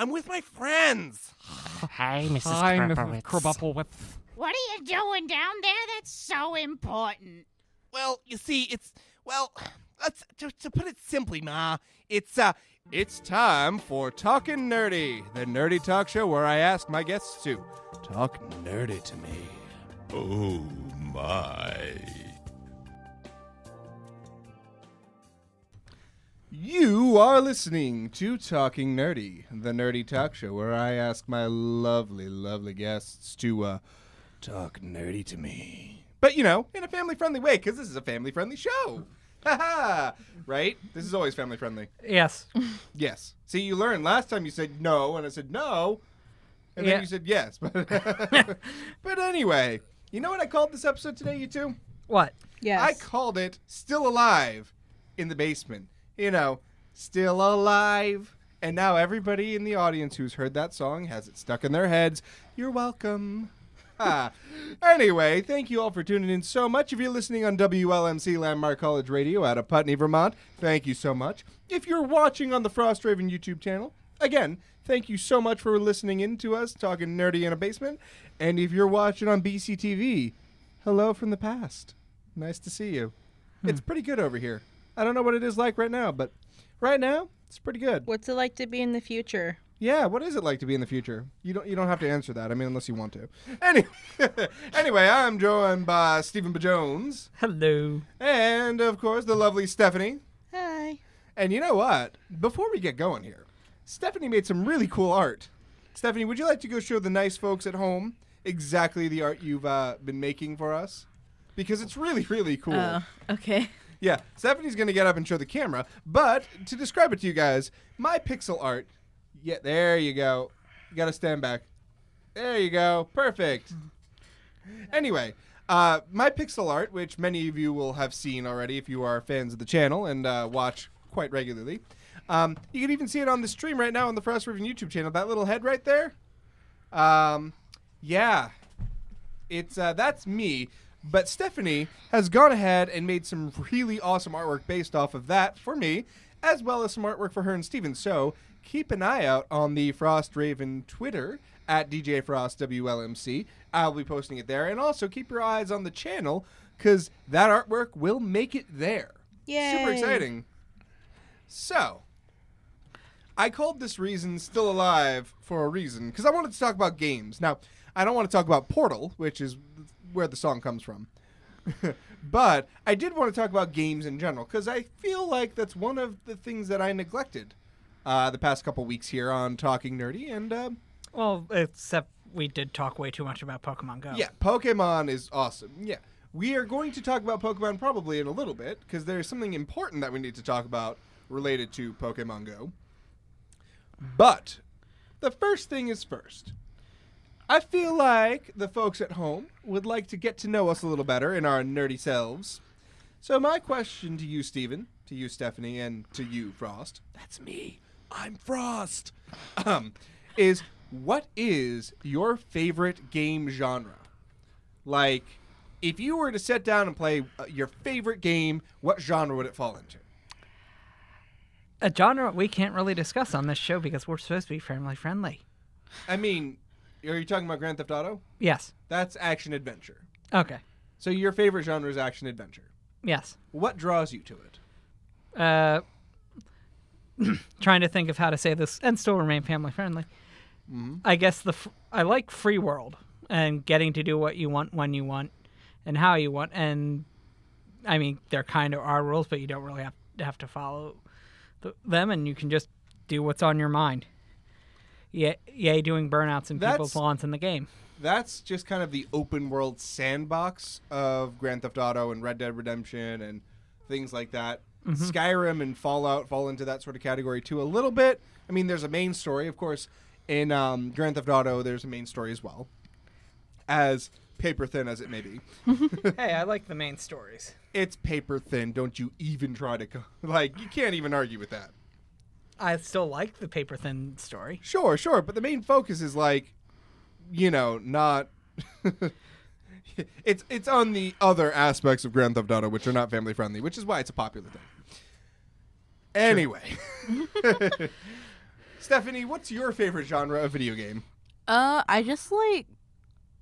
I'm with my friends. Hi, Mrs. Hi, Krupowitz. Mrs. Krubopowitz. What are you doing down there that's so important? Well, you see, to put it simply, Ma, it's time for Talkin' Nerdy, the nerdy talk show where I ask my guests to talk nerdy to me. Oh, my. You are listening to Talking Nerdy, the nerdy talk show where I ask my lovely, lovely guests to talk nerdy to me. But, in a family-friendly way, because this is a family-friendly show. Ha-ha! Right? This is always family-friendly. Yes. Yes. See, you learned last time you said no, and I said no, and then you said yes. But anyway, you know what I called this episode today, you two? What? Yes. I called it Still Alive in the Basement. Still alive. And now everybody in the audience who's heard that song has it stuck in their heads. You're welcome. Anyway, thank you all for tuning in so much. If you're listening on WLMC Landmark College Radio out of Putney, Vermont, thank you so much. If you're watching on the Frost Raven YouTube channel, again, thank you so much for listening in to us talking nerdy in a basement. And if you're watching on BCTV, hello from the past. Nice to see you. It's pretty good over here. I don't know what it is like right now, but right now, it's pretty good. What's it like to be in the future? Yeah, what is it like to be in the future? You don't have to answer that. I mean, unless you want to. Anyway, I'm joined by Stephen B. Jones. Hello. And, of course, the lovely Stephanie. Hi. And you know what? Before we get going here, Stephanie made some really cool art. Stephanie, would you like to go show the nice folks at home exactly the art you've been making for us? Because it's really, really cool. Oh, okay. Yeah, Stephanie's going to get up and show the camera, but to describe it to you guys, my pixel art, yeah, there you go. You got to stand back. There you go. Perfect. Anyway, my pixel art, which many of you will have seen already if you are fans of the channel and watch quite regularly. You can even see it on the stream right now on the Frost Raven YouTube channel. That little head right there. Yeah, that's me. But Stephanie has gone ahead and made some really awesome artwork based off of that for me, as well as some artwork for her and Steven. So keep an eye out on the Frost Raven Twitter at DJFrostWLMC. I'll be posting it there. And also keep your eyes on the channel because that artwork will make it there. Yay. Super exciting. So I called this reason Still Alive for a reason because I wanted to talk about games. Now, I don't want to talk about Portal, which is where the song comes from. But I did want to talk about games in general because I feel like that's one of the things that I neglected the past couple weeks here on Talking Nerdy. And Well, except we did talk way too much about Pokemon Go. yeah, Pokemon is awesome. Yeah, we are going to talk about Pokemon probably in a little bit because there's something important that we need to talk about related to Pokemon Go. But the first thing is first. I feel like the folks at home would like to get to know us a little better in our nerdy selves. So my question to you, Steven, to you, Stephanie, and to you, Frost. That's me. I'm Frost. Is what is your favorite game genre? Like, if you were to sit down and play your favorite game, what genre would it fall into? A genre we can't really discuss on this show because we're supposed to be family friendly. I mean, are you talking about Grand Theft Auto? Yes. That's action-adventure. Okay. So your favorite genre is action-adventure. Yes. What draws you to it? Trying to think of how to say this and still remain family friendly. Mm-hmm. I guess I like free world and getting to do what you want when you want and how you want. And I mean, there kind of are rules, but you don't really have to follow them, and you can just do what's on your mind. Yay, doing burnouts and people's lawns in the game. That's just kind of the open world sandbox of Grand Theft Auto and Red Dead Redemption and things like that. Mm-hmm. Skyrim and Fallout fall into that sort of category too a little bit. I mean, there's a main story, of course. In Grand Theft Auto, there's a main story as well, as paper thin as it may be. Hey, I like the main stories. It's paper thin. Don't you even try to you can't even argue with that. I still like the paper thin story. Sure, but the main focus is not. it's on the other aspects of Grand Theft Auto, which are not family friendly, which is why it's a popular thing. Anyway, Stephanie, what's your favorite genre of video game? I just like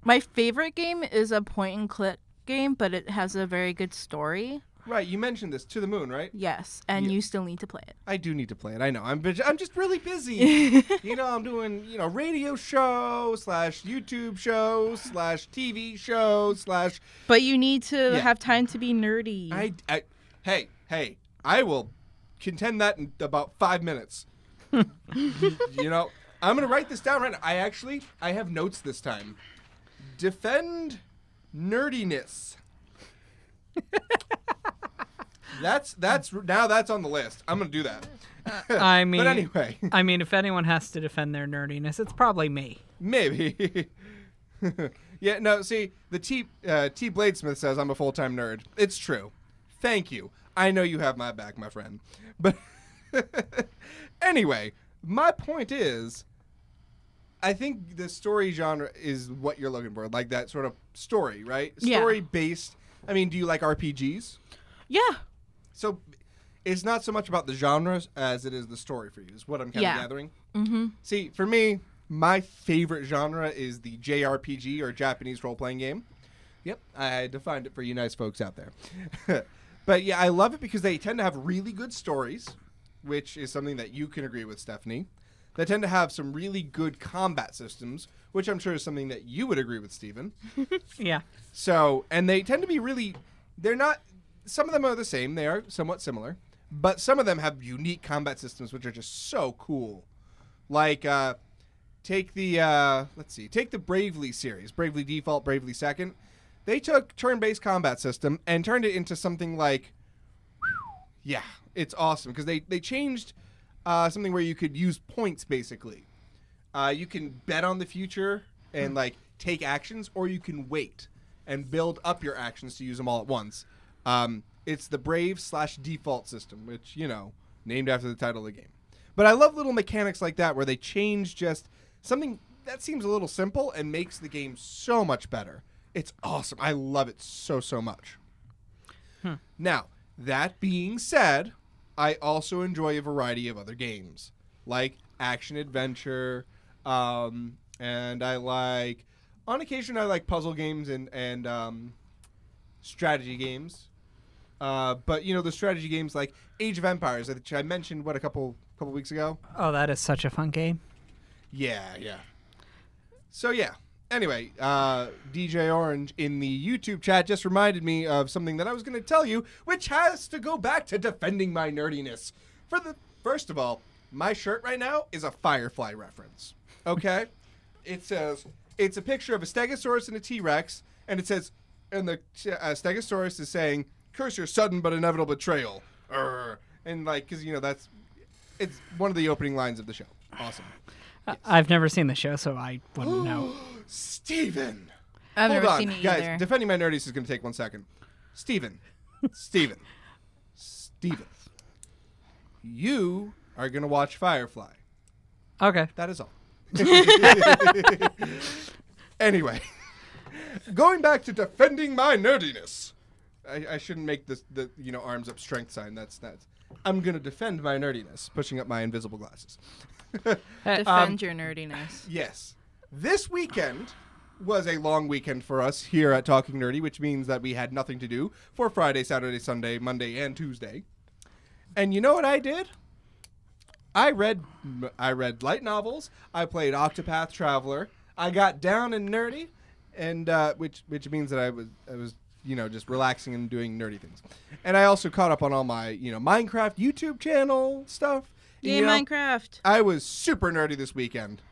my favorite game is a point and click game, but it has a very good story. Right, you mentioned this, To the Moon, right? Yes, and Yeah. you still need to play it. I do need to play it. I know. I'm just really busy. I'm doing, radio show / YouTube show / TV show / But you need to Yeah. have time to be nerdy. Hey, I will contend that in about 5 minutes. I'm going to write this down right now. I have notes this time. Defend nerdiness. That's on the list. I'm going to do that. I mean, But anyway, if anyone has to defend their nerdiness, it's probably me. maybe. Yeah, no, see, the T Bladesmith says I'm a full-time nerd. It's true. Thank you. I know you have my back, my friend. But anyway, my point is, I think the story genre is what you're looking for, like that sort of story, right? Yeah. Story-based. I mean, do you like RPGs? Yeah. So it's not so much about the genres as it is the story for you, is what I'm kind of gathering. Mm-hmm. See, for me, my favorite genre is the JRPG, or Japanese role-playing game. Yep, I defined it for you nice folks out there. But yeah, I love it because they tend to have really good stories, which is something that you can agree with, Stephanie. They tend to have some really good combat systems, which I'm sure is something that you would agree with, Stephen. Yeah. So, and they tend to be really, they're not, some of them are the same, they are somewhat similar, but some of them have unique combat systems which are just so cool. Like, take the Bravely series, Bravely Default, Bravely Second. They took turn-based combat system and turned it into something like, yeah, it's awesome, because they changed something where you could use points, basically. You can bet on the future and, take actions, or you can wait and build up your actions to use them all at once. It's the Brave/Default system, which, named after the title of the game. But I love little mechanics like that where they change just something that seems a little simple and makes the game so much better. It's awesome. I love it so, so much. Now, that being said, I also enjoy a variety of other games, like action-adventure, and I like, on occasion, I like puzzle games and strategy games. But, the strategy games like Age of Empires, which I mentioned, a couple weeks ago? Oh, that is such a fun game. Yeah. So, yeah. Anyway, DJ Orange in the YouTube chat just reminded me of something that I was going to tell you, which has to go back to defending my nerdiness. First of all, my shirt right now is a Firefly reference. Okay? It says, it's a picture of a Stegosaurus and a T-Rex, and it says, and the Stegosaurus is saying, "Curse your sudden but inevitable betrayal." And because it's one of the opening lines of the show. Awesome. Yes. I've never seen the show, so I wouldn't know. Steven! I've Hold never on, seen it guys. either. Defending my nerdiness is going to take 1 second. Steven. You are going to watch Firefly. Okay. That is all. Anyway, going back to defending my nerdiness. I shouldn't make the arms up strength sign. That's I'm going to defend my nerdiness, pushing up my invisible glasses. Defend your nerdiness. Yes. This weekend was a long weekend for us here at Talking Nerdy, which means that we had nothing to do for Friday, Saturday, Sunday, Monday, and Tuesday. And you know what I did? I read light novels. I played Octopath Traveler. I got down and nerdy, and which means that I was just relaxing and doing nerdy things. And I also caught up on all my Minecraft YouTube channel stuff. Yay, And, Minecraft. I was super nerdy this weekend.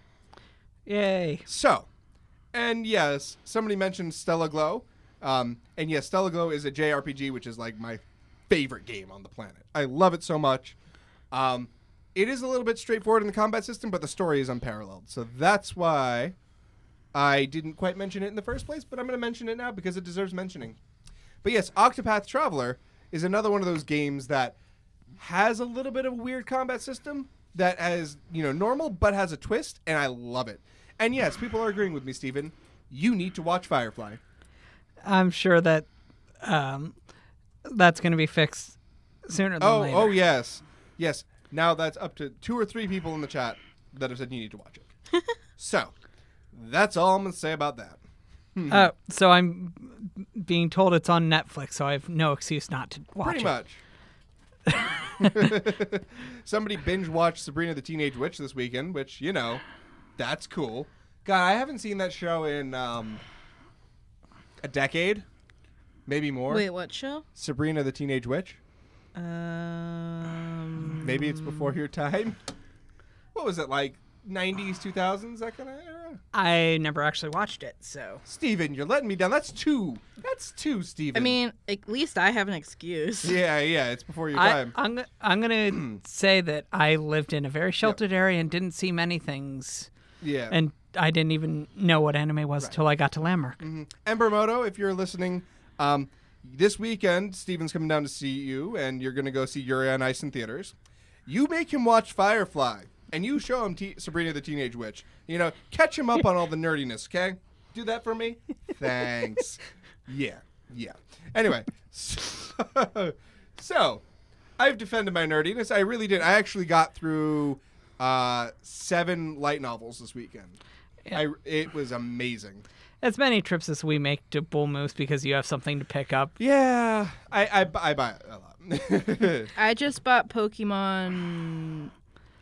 Yay. So, and yes, somebody mentioned Stella Glow. And yes, Stella Glow is a JRPG, which is like my favorite game on the planet. I love it so much. It is a little bit straightforward in the combat system, but the story is unparalleled. So that's why I didn't quite mention it in the first place, but I'm going to mention it now because it deserves mentioning. But yes, Octopath Traveler is another one of those games that has a little bit of a weird combat system that has, normal, but has a twist, and I love it. And yes, people are agreeing with me, Steven. You need to watch Firefly. I'm sure that that's going to be fixed sooner than later. Oh, yes. Yes. Now that's up to 2 or 3 people in the chat. that have said you need to watch it. So, that's all I'm going to say about that. So I'm being told it's on Netflix, so I have no excuse not to watch Pretty it. much. Somebody binge watched Sabrina the Teenage Witch this weekend, which, you know, that's cool. God, I haven't seen that show in a decade, maybe more. Wait, what show? Sabrina the Teenage Witch. Maybe it's before your time. What was it, like 90s, 2000s, that kind of era? I never actually watched it, so. Steven, you're letting me down. That's two, Steven. I mean, at least I have an excuse. Yeah, it's before your time. I'm going to say that I lived in a very sheltered area and didn't see many things. Yeah. And I didn't even know what anime was till I got to Landmark. Mm-hmm. Embermoto, if you're listening, this weekend, Steven's coming down to see you, and you're going to go see Yuri on Ice in theaters. You make him watch Firefly, and you show him Sabrina the Teenage Witch. You know, catch him up on all the nerdiness, okay? Do that for me? Thanks. Yeah. Anyway, so I've defended my nerdiness. I really did. I actually got through 7 light novels this weekend. Yeah. It was amazing. As many trips as we make to Bull Moose because you have something to pick up. Yeah, I buy it a lot. I just bought Pokemon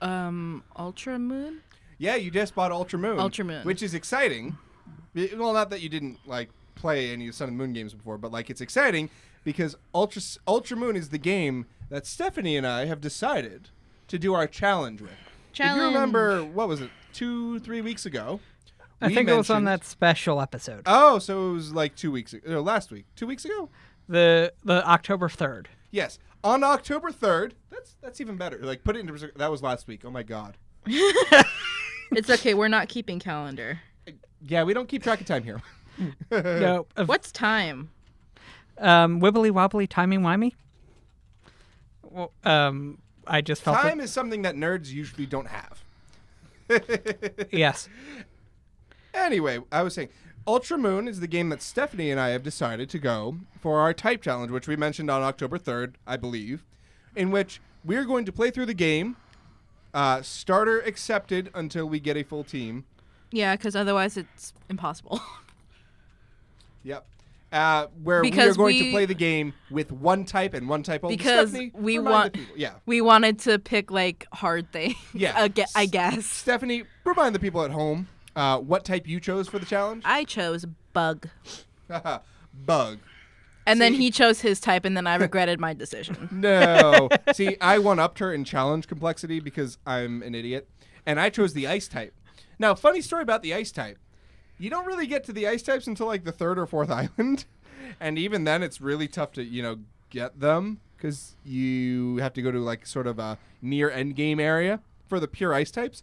Ultra Moon. Yeah, you just bought Ultra Moon. Which is exciting. Well, not that you didn't like play any Sun and Moon games before, but like it's exciting because Ultra Moon is the game that Stephanie and I have decided to do our challenge with. If you remember, what was it, 2-3 weeks ago? I think it was on that special episode. Oh, so it was like 2 weeks ago. Last week. 2 weeks ago? The October 3rd. Yes. On October 3rd. That's even better. Like, put it into perspective. That was last week. Oh, my God. It's okay. We're not keeping calendar. Yeah, we don't keep track of time here. No. What's time? Wibbly wobbly, timey-wimey. Well, I just felt time is something that nerds usually don't have. Yes. Anyway, I was saying, Ultra Moon is the game that Stephanie and I have decided to go for our type challenge, which we mentioned on October 3rd, I believe, in which we're going to play through the game, starter accepted until we get a full team. Yeah, because otherwise it's impossible. Yep. Where we are going to play the game with one type and one type only. Because Stephanie, we wanted to pick like hard things. Yeah. I guess. Stephanie, remind the people at home what type you chose for the challenge. I chose bug. Bug. And then he chose his type, and then I regretted my decision. No. See, I one-upped her in challenge complexity because I'm an idiot, and I chose the ice type. Now, funny story about the ice type. You don't really get to the ice types until like the 3rd or 4th island, and even then it's really tough to, get them because you have to go to like sort of a near end game area for the pure ice types.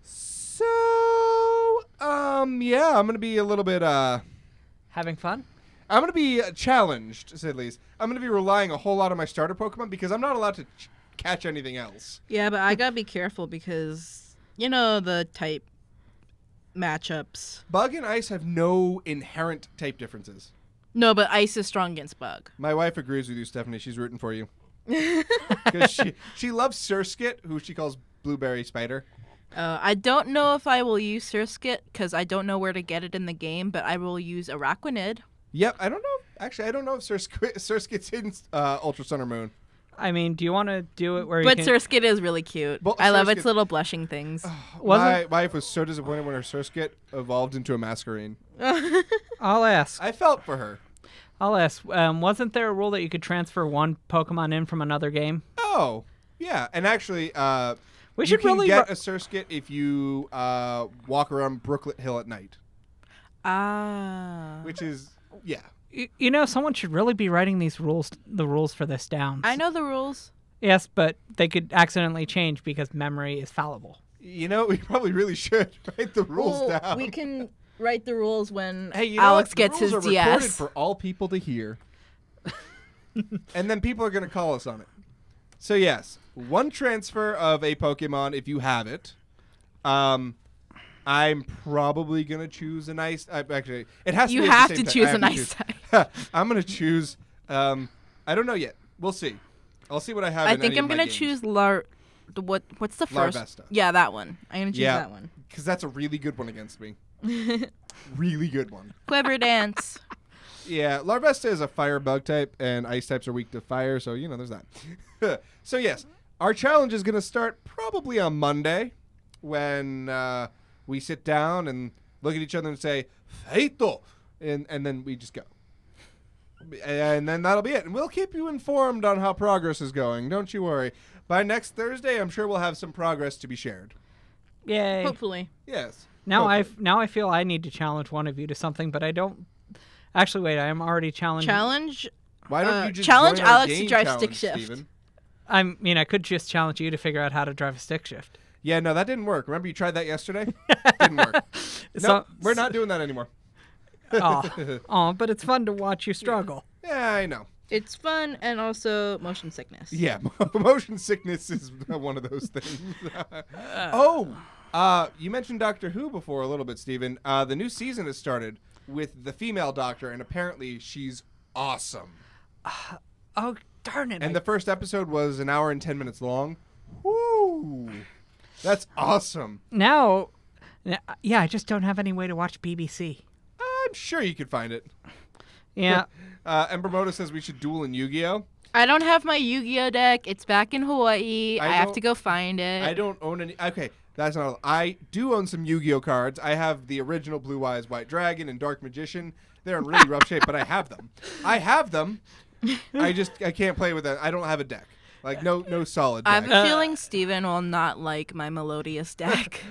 So, yeah, I'm going to be a little bit, having fun? I'm going to be challenged, to say the least. I'm going to be relying a whole lot on my starter Pokemon because I'm not allowed to catch anything else. Yeah, but I got to be careful because, the type matchups. Bug and Ice have no inherent type differences. No, but Ice is strong against Bug. My wife agrees with you, Stephanie. She's rooting for you. Because she loves Surskit, who she calls Blueberry Spider. I don't know if I will use Surskit because I don't know where to get it in the game, but I will use Araquanid. Yep, I don't know. Actually, I don't know if Surskit's in Ultra Sun or Moon. I mean, do you want to do it where But you can... Surskit is really cute. I love its little blushing things. My wife was so disappointed when her Surskit evolved into a Masquerain. I'll ask. I felt for her. I'll ask. Wasn't there a rule that you could transfer one Pokemon in from another game? Oh, yeah. And actually, we you should can really get a Surskit if you walk around Brooklet Hill at night. Ah. Which is, yeah. Someone should really be writing the rules for this down. I know the rules. Yes, but they could accidentally change because memory is fallible. We probably really should write the rules down. We can write the rules when Hey, Alex gets his his DS. Recorded DS. for all people to hear. And then people are going to call us on it. So yes, one transfer of a Pokemon if you have it. I'm probably going to choose an ice. Actually, it has to You be have at the to same choose time. an ice type. I'm going to choose. I don't know yet. We'll see. I'll see what I have. I in think any I'm of my gonna games. choose What's the first? Larvesta. Yeah, that one. I'm gonna choose that one. Because that's a really good one against me. Really good one. Quiver dance. Yeah, Larvesta is a fire bug type, and ice types are weak to fire, so, there's that. So, yes, our challenge is going to start probably on Monday when we sit down and look at each other and say, Feito! And then we just go. And then that'll be it. And we'll keep you informed on how progress is going. Don't you worry. By next Thursday, I'm sure we'll have some progress to be shared. Yay. Hopefully. Yes. Now hopefully. I feel I need to challenge one of you to something, but I don't. Actually, wait. I am already challenged. Challenge. Why don't you just challenge join our Alex to game drive challenge, stick shift. Steven? I could just challenge you to figure out how to drive a stick shift. Yeah, no, that didn't work. Remember you tried that yesterday? Didn't work. No, we're not doing that anymore. But it's fun to watch you struggle. Yeah, I know. It's fun and also motion sickness. Yeah, motion sickness is one of those things. You mentioned Doctor Who before a little bit, Steven. The new season has started with the female doctor, and apparently she's awesome. Oh, darn it. And the first episode was an hour and 10 minutes long. Woo! That's awesome. Now, I just don't have any way to watch BBC. I'm sure you could find it. Yeah. Ember Moto says we should duel in Yu-Gi-Oh! I don't have my Yu-Gi-Oh deck. It's back in Hawaii. I have to go find it. I don't own any. Okay, that's not. I do own some Yu-Gi-Oh cards. I have the original Blue Eyes White Dragon and Dark Magician. They're in really rough shape, but I have them. I can't play with that. I don't have a deck. Like no solid deck. I have a feeling Steven will not like my Melodious deck.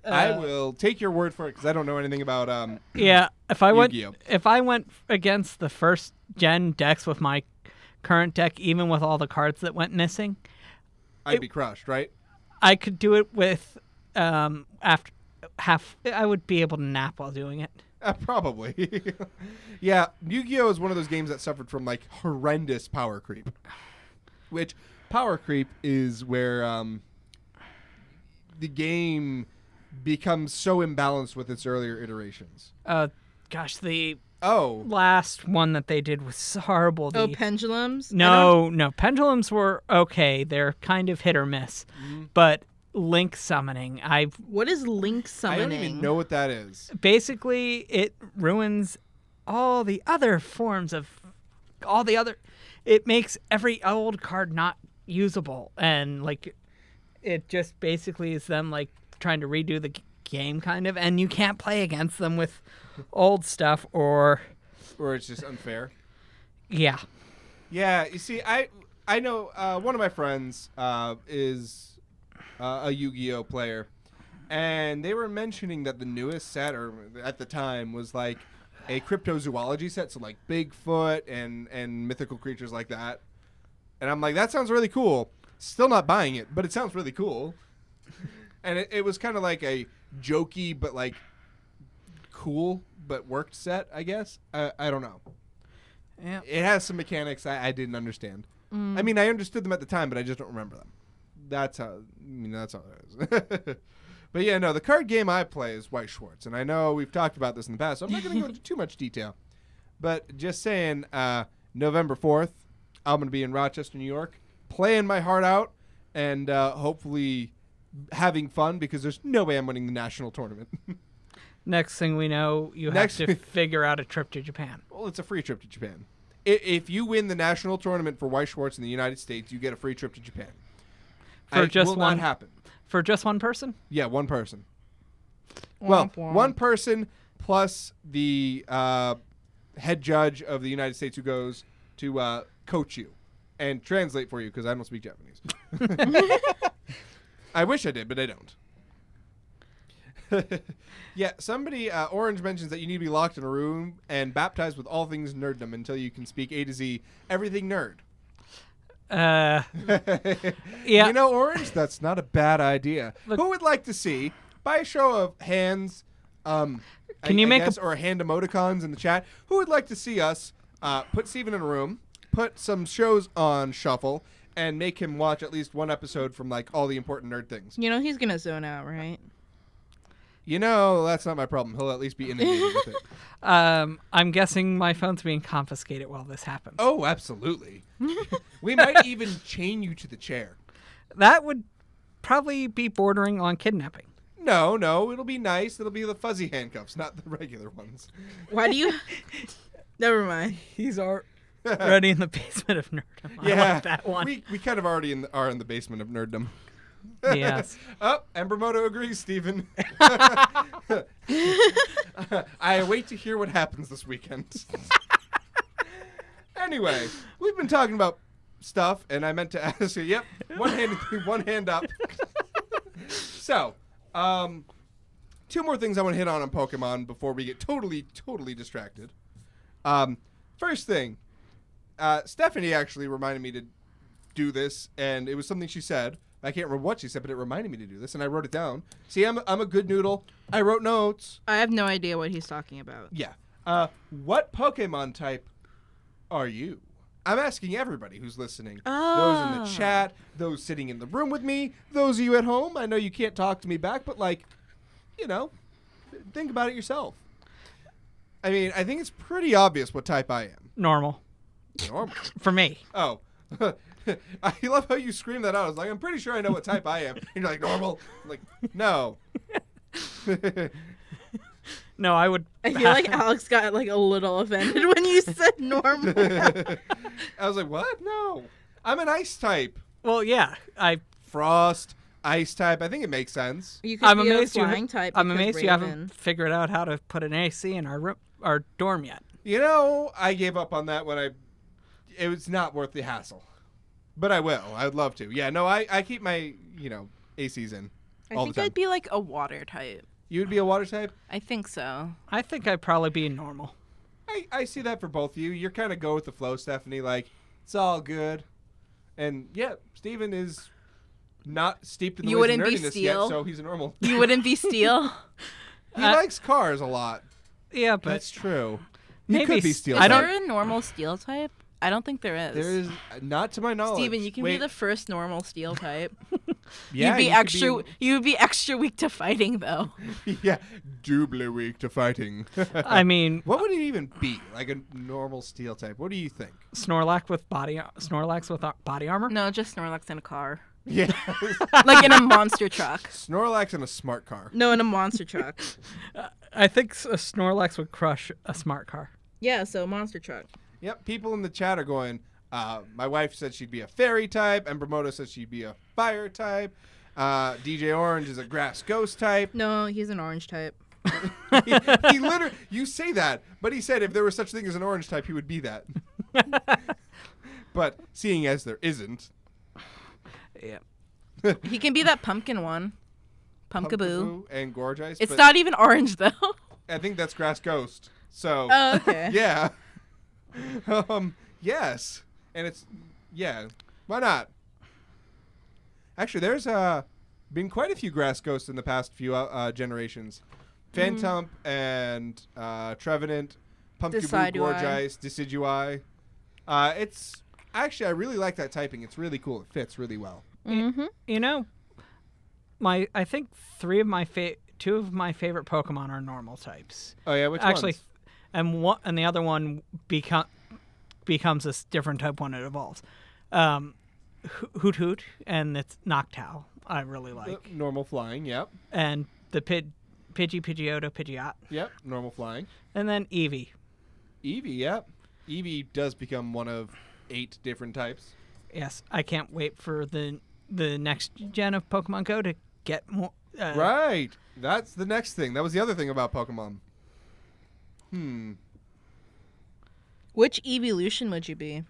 I will take your word for it because I don't know anything about if I went against the first gen decks with my current deck, even with all the cards that went missing, I'd be crushed, right? I could do it with after half. I would be able to nap while doing it. Probably. Yeah, Yu-Gi-Oh is one of those games that suffered from like horrendous power creep. Which power creep is where the game becomes so imbalanced with its earlier iterations. Gosh, the last one that they did was horrible. Pendulums? No, pendulums were okay. They're kind of hit or miss. But link summoning, What is link summoning? I don't even know what that is. Basically, it ruins all the other forms of it makes every old card not usable, and like it just basically is them like trying to redo the game kind of, and you can't play against them with old stuff or it's just unfair. Yeah, you see, I know one of my friends is a Yu-Gi-Oh player, and they were mentioning that the newest set, or at the time, was like a cryptozoology set, so like Bigfoot and mythical creatures like that. And I'm like, that sounds really cool. Still not buying it, but it sounds really cool. And it was kind of like a jokey but like cool but worked set, I guess. I don't know. Yeah. It has some mechanics I didn't understand. I mean, I understood them at the time, but I just don't remember them. That's how it is. But yeah, no, the card game I play is White Schwartz, and I know we've talked about this in the past, so I'm not going to go into too much detail. But just saying, November 4th, I'm going to be in Rochester, New York, playing my heart out, and hopefully having fun, because there's no way I'm winning the national tournament. Next thing we know, you have to figure out a trip to Japan. Well, it's a free trip to Japan. If you win the national tournament for White Schwartz in the United States, you get a free trip to Japan. Will not happen. For just one person? Yeah, one person. Well, one person plus the head judge of the United States who goes to coach you and translate for you, because I don't speak Japanese. I wish I did, but I don't. Yeah, somebody, Orange mentions that you need to be locked in a room and baptized with all things nerddom until you can speak A to Z, everything nerd. Yeah. You know, Orange, that's not a bad idea. Look, who would like to see, by a show of hands, or hand emoticons in the chat, who would like to see us put Steven in a room, put some shows on shuffle, and make him watch at least one episode from like all the important nerd things? You know he's gonna zone out, right? You know, that's not my problem. He'll at least be inundated with it. I'm guessing my phone's being confiscated while this happens. Oh, absolutely. We might even chain you to the chair. That would probably be bordering on kidnapping. No, it'll be nice. It'll be the fuzzy handcuffs, not the regular ones. Why do you? Never mind. He's already in the basement of nerdom. I like that one. We kind of already are in the basement of nerddom. Yes. Oh, Embermoto agrees, Stephen. I await to hear what happens this weekend. Anyway, we've been talking about stuff, and I meant to ask you. Yep, one hand up. So, two more things I want to hit on Pokemon before we get totally distracted. First thing, Stephanie actually reminded me to do this, and it was something she said. I can't remember what she said, but it reminded me to do this, and I wrote it down. See, I'm a good noodle. I wrote notes. I have no idea what he's talking about. Yeah. What Pokemon type are you? I'm asking everybody who's listening. Those in the chat, those sitting in the room with me, those of you at home. I know you can't talk to me back, but, like, you know, think about it yourself. I mean, I think it's pretty obvious what type I am. Normal. Normal. For me. Oh. I love how you scream that out. I was like, I'm pretty sure I know what type I am. And you're like, normal? I'm like, no. No, I would. I feel like Alex got like a little offended when you said normal. I was like, what? No. I'm an ice type. Well, yeah. Frost, ice type. I think it makes sense. You could be a flying type. I'm amazed you Raven. haven't figured out how to put an AC in our dorm yet. You know, I gave up on that when it was not worth the hassle. But I will. I'd love to. Yeah, no, I keep my, ACs in all the time. I'd be like a water type. You would be a water type? I think so. I think I'd probably be normal. I see that for both of you. You're kind of go with the flow, Stephanie. Like, it's all good. And, yeah, Steven is not steeped in the ways of nerdiness yet, so he's a normal. You wouldn't be Steel? He likes cars a lot. Yeah, but... That's true. Maybe You could be Steel. Is there a normal Steel type? I don't think there is. There is, not to my knowledge. Steven, you can be the first normal Steel type. Yeah, You'd be extra weak to fighting, though. Yeah, doubly weak to fighting. I mean... What would it even be? Like a normal Steel type? What do you think? Snorlax with body armor? No, just Snorlax in a car. Yeah. Like in a monster truck. Snorlax in a smart car. No, in a monster truck. I think a Snorlax would crush a smart car. Yeah, so monster truck. Yep, people in the chat are going, my wife said she'd be a fairy type, and Bermuda says she'd be a fire type. DJ Orange is a grass ghost type. No, he's an orange type. he literally, you say that, but he said if there was such thing as an orange type, he would be that. But seeing as there isn't. Yeah. He can be that pumpkin one. Pumpkaboo. And Gorgeous. It's not even orange, though. I think that's grass ghost. So. Oh, okay. Yeah. Yes. And it's, yeah, why not? Actually, there's been quite a few grass ghosts in the past few generations. Phantump and Trevenant, Pumpkaboo, Gorgeous, Decidueye. It's, actually, I really like that typing. It's really cool. It fits really well. Mm-hmm. You know, I think two of my favorite Pokemon are normal types. Oh, yeah? Which Actually, ones? and the other one becomes a different type when it evolves. Hoot Hoot, and it's Noctowl. I really like. Normal flying, yep. And the Pidgeotto, Pidgeot. Yep, normal flying. And then Eevee. Eevee, yep. Eevee does become one of 8 different types. Yes, I can't wait for the next gen of Pokemon Go to get more. Right. That's the next thing. That was the other thing about Pokemon. Which evolution would you be?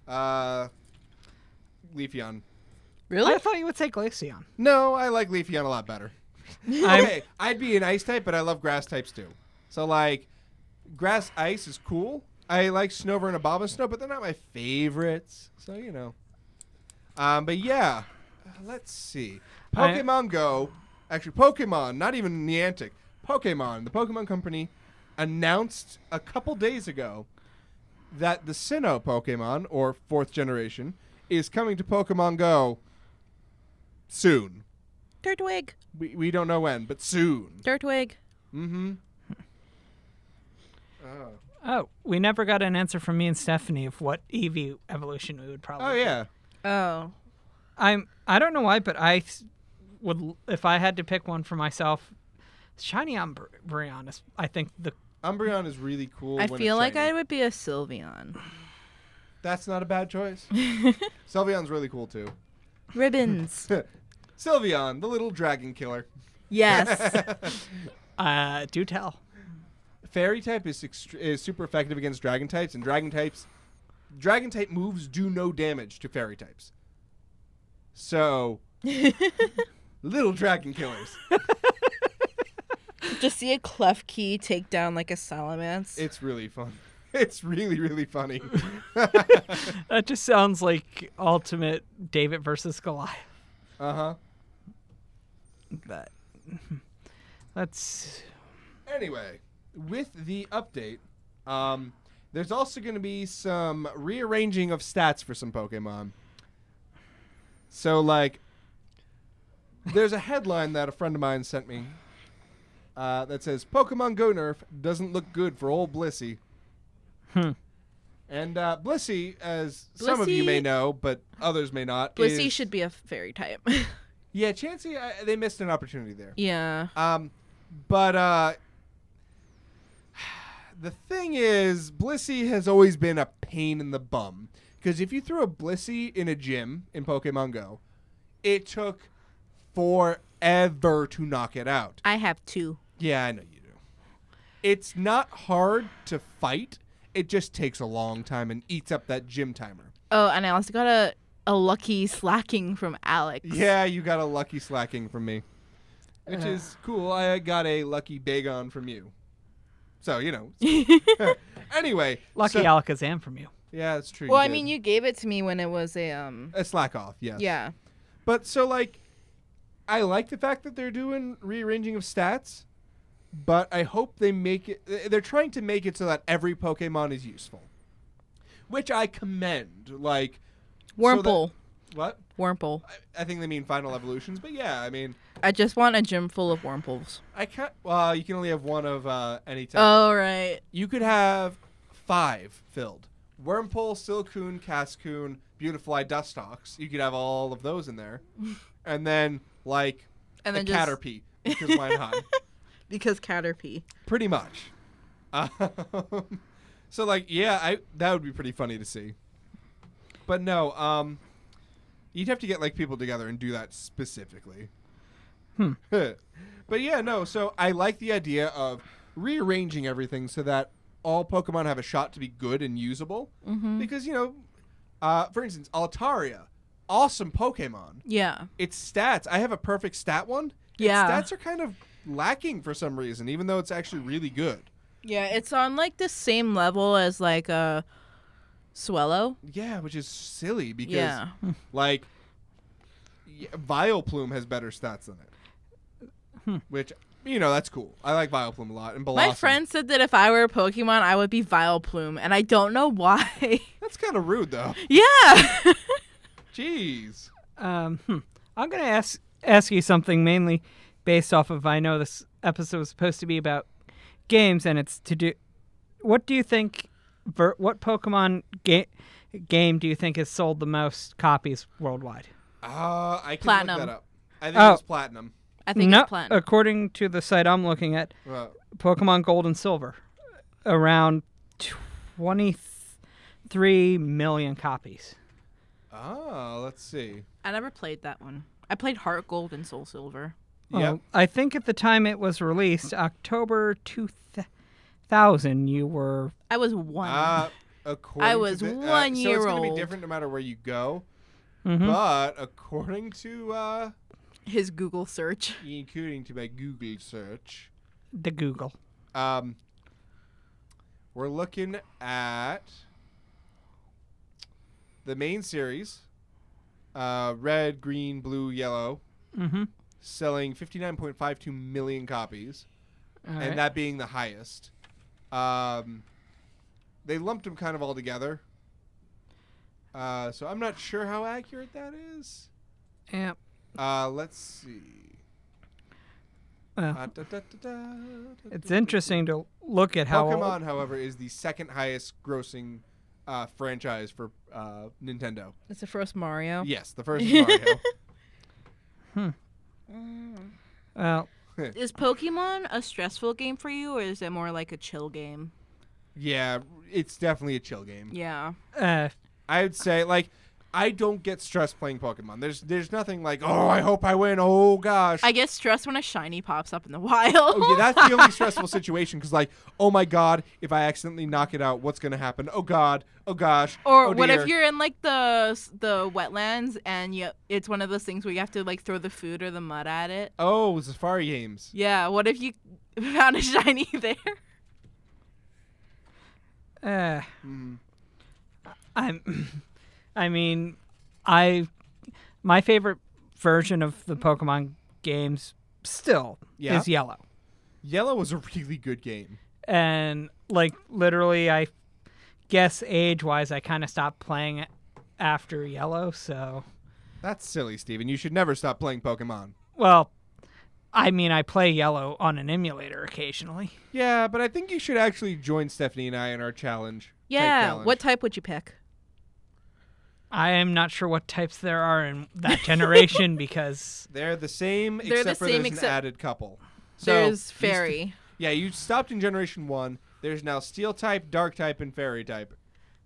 Leafeon. Really? I thought you would say Glaceon. No, I like Leafeon a lot better. Okay, I'd be an ice type, but I love grass types too. So, like, grass ice is cool. I like Snover and Abomasnow, but they're not my favorites. So, you know. But yeah, let's see. Pokemon Go, actually Pokemon, not even Niantic. Pokemon, the Pokemon Company, announced a couple days ago that the Sinnoh Pokemon, or 4th generation, is coming to Pokemon Go soon. Turtwig. We don't know when, but soon. Turtwig. Mm-hmm. Oh, we never got an answer from me and Stephanie of what Eevee evolution we would probably Oh, yeah. Oh. I don't know why, but would, if I had to pick one for myself, shiny Umbreon is, I think, the... Umbreon is really cool. I when feel it's like shiny. I would be a Sylveon. That's not a bad choice. Sylveon's really cool too. Ribbons. Sylveon, the little dragon killer. Yes. Do tell. Fairy type is super effective against dragon types, and dragon type moves do no damage to fairy types. So, little dragon killers. Just see a Klefki take down like a Salamence. It's really fun. It's really, really funny. That just sounds like ultimate David versus Goliath. Uh-huh. But that's... Anyway, with the update, there's also going to be some rearranging of stats for some Pokemon. So, like, there's a headline that a friend of mine sent me that says, Pokemon Go Nerf doesn't look good for old Blissey. And Blissey, as some of you may know, but others may not. Blissey should be a fairy type. Yeah, Chansey, they missed an opportunity there. Yeah. But the thing is, Blissey has always been a pain in the bum. Because if you threw a Blissey in a gym in Pokemon Go, it took forever to knock it out. I have 2. Yeah, I know you do. It's not hard to fight. It just takes a long time and eats up that gym timer. Oh, and I also got a lucky slacking from Alex. Yeah, you got a lucky slacking from me. Which is cool. I got a lucky Bagon from you. So, you know. Anyway. Lucky Alakazam from you. Yeah, that's true. Well, I mean, you gave it to me when it was a slack off, yes. Yeah. But so, like, I like the fact that they're doing rearranging of stats, but I hope they make it... They're trying to make it so that every Pokemon is useful. Which I commend. Like... Wurmple. What? Wurmple. I think they mean final evolutions, but yeah, I mean... I just want a gym full of Wurmples. I can't... Well, you can only have one of any type. Oh, right. You could have 5 filled. Wurmple, Silcoon, Cascoon, Beautifly, Dustox. You could have all of those in there. And then, like, And a then just... Caterpie. Because why not? Because Caterpie. Pretty much. So, like, yeah, that would be pretty funny to see. But no, you'd have to get, like, people together and do that specifically. But yeah, no, so I like the idea of rearranging everything so that all Pokemon have a shot to be good and usable. Mm-hmm. Because, you know, for instance, Altaria, awesome Pokemon. Yeah. Its stats, I have a perfect stat one. Yeah. Its stats are kind of lacking for some reason, even though it's actually really good. Yeah, it's on, like, the same level as, like, Swellow. Yeah, which is silly because, like, Vileplume has better stats than it. Which, you know, that's cool. I like Vileplume a lot. And Blossom. My friend said that if I were a Pokemon, I would be Vileplume, and I don't know why. That's kind of rude, though. Yeah. Jeez. I'm going to ask you something mainly based off of, I know this episode was supposed to be about games, and it's to do... What do you think... What Pokemon game do you think has sold the most copies worldwide? I can Platinum. look that up. I think it's Platinum. I think it's Platinum. According to the site I'm looking at, Pokemon Gold and Silver, around 23 million copies. Oh, let's see. I never played that one. I played Heart Gold and Soul Silver. Yeah. I think at the time it was released, October 2000, you were... I was 1. I was 1 year So it's going to old. be different no matter where you go. Mm-hmm. But according to... his Google search. Including to my Google search. The Google. We're looking at the main series, red, green, blue, yellow, selling 59.52 million copies, and that being the highest. They lumped them kind of all together. So I'm not sure how accurate that is. Yeah. Let's see. It's interesting to look at how Pokemon, however, is the second highest grossing franchise for Nintendo. It's the first Mario. Yes, the first Mario. Well, Is Pokemon a stressful game for you, or is it more like a chill game? Yeah, it's definitely a chill game. Yeah. I would say, like, I don't get stressed playing Pokemon. There's nothing like, oh, I hope I win. Oh, gosh. I get stressed when a shiny pops up in the wild. Oh, yeah, that's the only stressful situation because, like, oh, my God, if I accidentally knock it out, what's going to happen? Oh, God. Oh, gosh. Or oh, what dear. if you're in like the wetlands and it's one of those things where you have to like throw the food or the mud at it? Oh, Safari Games. Yeah. What if you found a shiny there? My favorite version of the Pokemon games still Yeah. is Yellow. Yellow was a really good game. And like literally I guess age-wise I kind of stopped playing it after Yellow, so That's silly, Steven. You should never stop playing Pokemon. well, I mean I play Yellow on an emulator occasionally. Yeah, but I think you should actually join Stephanie and I in our challenge. type Yeah. challenge. What type would you pick? I am not sure what types there are in that generation because They're the same, They're except the for same there's except- an added couple. So There's you fairy. yeah, you stopped in Generation 1. There's now Steel type, Dark type, and Fairy type.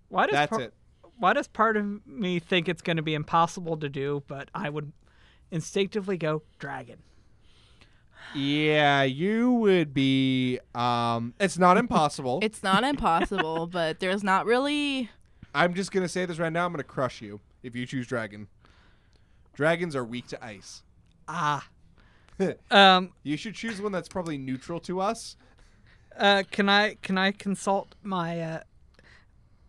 why does That's it. why does part of me think it's going to be impossible to do, but I would instinctively go dragon. Yeah, you would be. It's not impossible. It's not impossible, but there's not really. I'm just gonna say this right now. I'm gonna crush you if you choose dragon. Dragons are weak to ice. You should choose one that's probably neutral to us. Can I consult my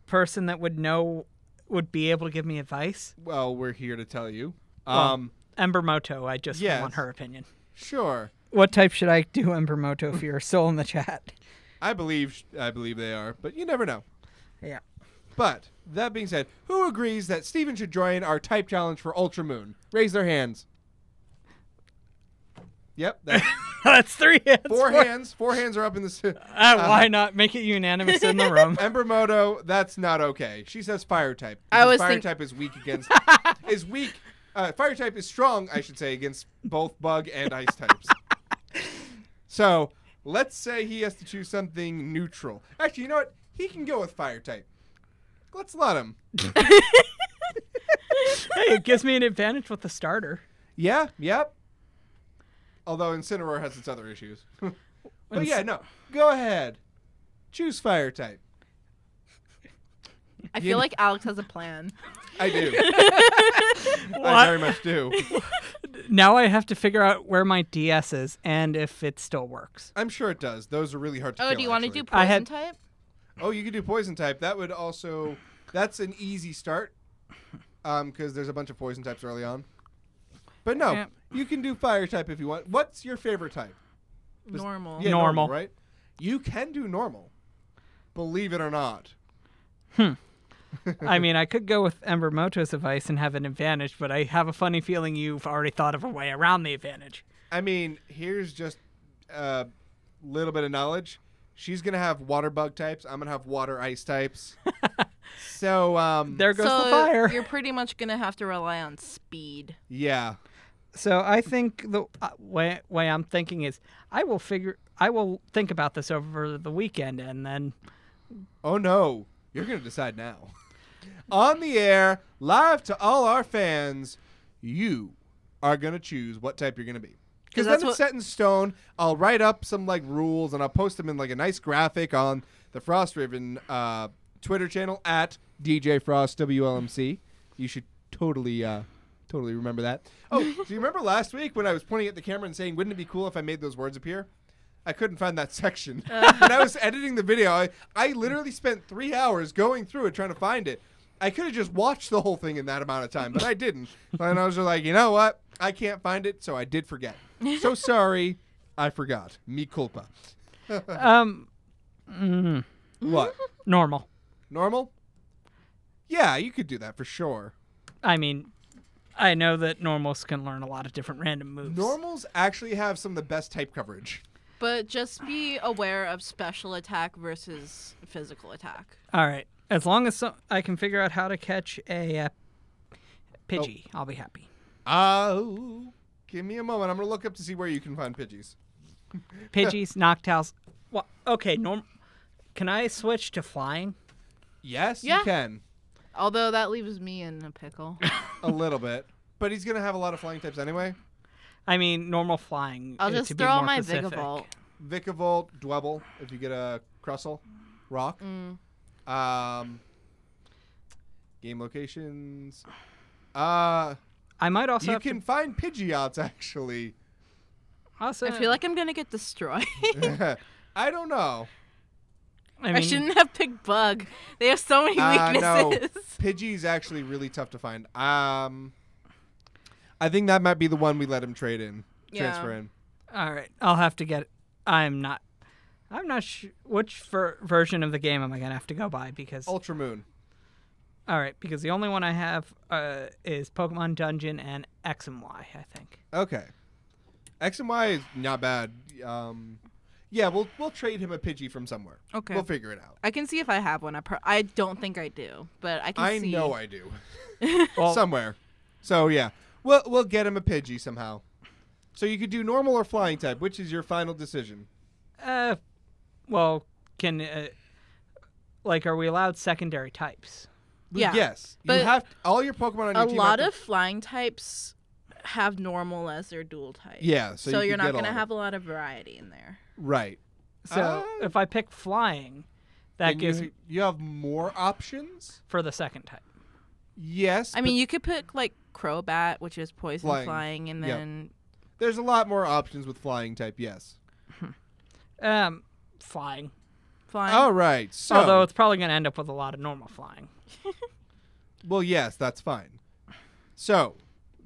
person that would be able to give me advice? Well, we're here to tell you. Embermoto, I just yes. want her opinion. Sure. What type should I do, Embermoto, if you're still in the chat? I believe they are, but you never know. Yeah. But that being said, who agrees that Steven should join our type challenge for Ultra Moon? Raise their hands. Yep. That's 3 hands. Four hands. 4 hands are up in the. Why not make it unanimous in the room? Embermoto, that's not okay. She says fire type. I was fire think- type is weak against. is weak. Fire type is strong, I should say, against both bug and ice types. So let's say he has to choose something neutral. Actually, you know what? He can go with fire type. Let's let him. Hey, it gives me an advantage with the starter. Yeah. Yep. Although Incineroar has its other issues. But yeah, no. Go ahead. Choose fire type. I feel like Alex has a plan. I do. I very much do. Now I have to figure out where my DS is and if it still works. I'm sure it does. Those are really hard to kill. Oh, do you want to actually. do poison I type? Oh, you could do poison type. That would also. That's an easy start. Because there's a bunch of poison types early on. But no, Yeah. you can do fire type if you want. What's your favorite type? Normal. Yeah, Normal. right? You can do normal. Believe it or not. I mean, I could go with Embermoto's advice and have an advantage, but I have a funny feeling you've already thought of a way around the advantage. I mean, here's just a little bit of knowledge. She's going to have water bug types. I'm going to have water ice types. So, There goes So the fire. you're pretty much gonna have to rely on speed. yeah. So I think the way I'm thinking is I will think about this over the weekend and then Oh, no. You're going to decide now. On the air, live to all our fans, you are going to choose what type you're going to be. Because then that's it's what- set in stone. I'll write up some like rules and I'll post them in like a nice graphic on the Frost Raven Twitter channel at DJ Frost WLMC. You should totally remember that. Oh, do you remember last week when I was pointing at the camera and saying, wouldn't it be cool if I made those words appear? I couldn't find that section. When I was editing the video, I literally spent 3 hours going through it trying to find it. I could have just watched the whole thing in that amount of time, but I didn't. And I was just like, you know what? I can't find it, so I did forget. So sorry, I forgot. Me culpa. What? normal. Normal? Yeah, you could do that for sure. I mean, I know that normals can learn a lot of different random moves. Normals actually have some of the best type coverage. But just be aware of special attack versus physical attack. All right. As long as I can figure out how to catch a Pidgey, I'll be happy. Oh, give me a moment. I'm going to look up to see where you can find Pidgeys. Pidgeys, Noctowls. Well, okay, can I switch to flying? Yes, Yeah. you can. Although that leaves me in a pickle. A little bit. But he's going to have a lot of flying types anyway. I mean, normal flying. I'll to just be throw out more my specific. Vigavolt. Vikavolt, Dwebble, if you get a Crustle, Rock. Game locations. I might also You have can find Pidgeots, actually. Also, I feel like I'm gonna get destroyed. I don't know. I mean, I shouldn't have picked Bug. They have so many No. weaknesses. Pidgey's actually really tough to find. I think that might be the one we let him transfer in. all right, I'll have to get. I'm not sure which version of the game am I gonna have to go by because. Ultra Moon. All right, because the only one I have is Pokemon Dungeon and X and Y, I think. Okay. X and Y is not bad. Yeah, we'll trade him a Pidgey from somewhere. Okay. We'll figure it out. I can see if I have one. I don't think I do, but I can see. I know I do. Well, Somewhere. So yeah, we'll get him a Pidgey somehow. So you could do normal or flying type. Which is your final decision? well, can are we allowed secondary types? Yeah, Yes. You but have all your Pokemon on your A team. lot have of flying types have normal as their dual type. Yeah, so you you're could not get going to all of have a lot of variety in there. right. So if I pick flying, that Then gives you have more options. for the second type. Yes. I mean, you could pick like Crobat, which is poison Flying. and Yep. then there's a lot more options with flying type. Yes. Flying. flying. All right. So, Although it's probably going to end up with a lot of normal flying. well, yes, that's fine. So,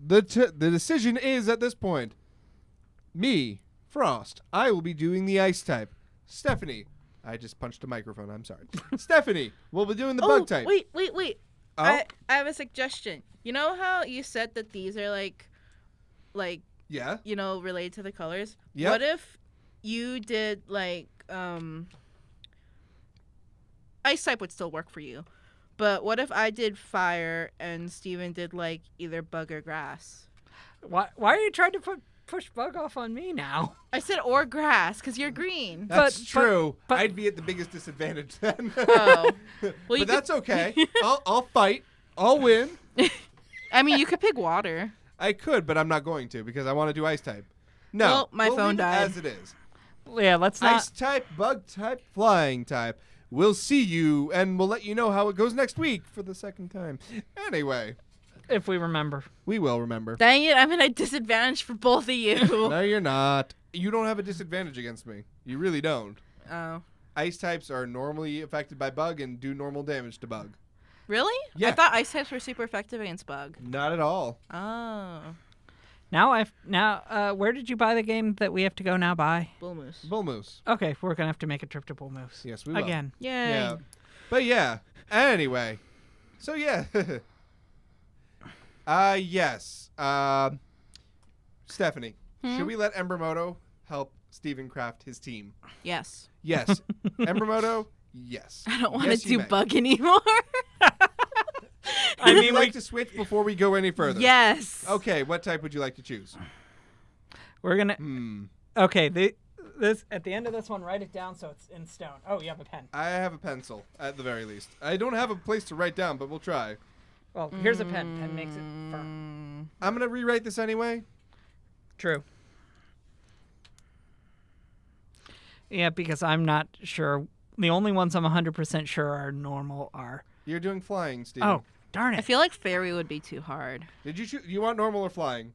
the decision is at this point, me, Frost. I will be doing the ice type. Stephanie, I just punched a microphone. I'm sorry. Stephanie will be doing the bug type. Wait. Oh? I have a suggestion. You know how you said that these are like Yeah. related to the colors? Yep. What if you did ice type would still work for you. But what if I did fire and Steven did either bug or grass? Why are you trying to push bug off on me now? I said or grass because you're green. That's true. but- I'd be at the biggest disadvantage then. Oh. Well, but you that's okay. I'll fight. I'll win. I mean, you could pick water. I could, but I'm not going to because I want to do ice type. No. Well, my we'll phone leave it died. as it is. Yeah, let's not. Ice type, bug type, flying type. We'll see you, and we'll let you know how it goes next week for the second time. Anyway, If we remember. we will remember. Dang it, I'm at a disadvantage for both of you. No, you're not. You don't have a disadvantage against me. You really don't. Oh. Ice types are normally affected by bug and do normal damage to bug. Really? Yeah. I thought ice types were super effective against bug. Not at all. Oh. Now, where did you buy the game that we have to go now buy? Bull moose. Bull moose. Okay, we're gonna have to make a trip to Bull Moose. Yes, we will. Again. Yay. Yeah. But yeah. Anyway. So yeah. Yes. Stephanie, should we let Embermoto help Steven craft his team? Yes. Yes. Embermoto? Yes. I don't want to Yes, you do may. bug anymore. Would you like to switch before we go any further? Yes. Okay, what type would you like to choose? We're gonna. Hmm. Okay, this at the end of this one, write it down so it's in stone. Oh, you have a pen. I have a pencil, at the very least. I don't have a place to write down, but we'll try. Well, here's a pen. Pen makes it firm. I'm going to rewrite this anyway. True. Yeah, because I'm not sure. The only ones I'm 100% sure are normal are. You're doing flying, Steven. Oh, darn I it. feel like fairy would be too hard. Did you choose? You want normal or flying?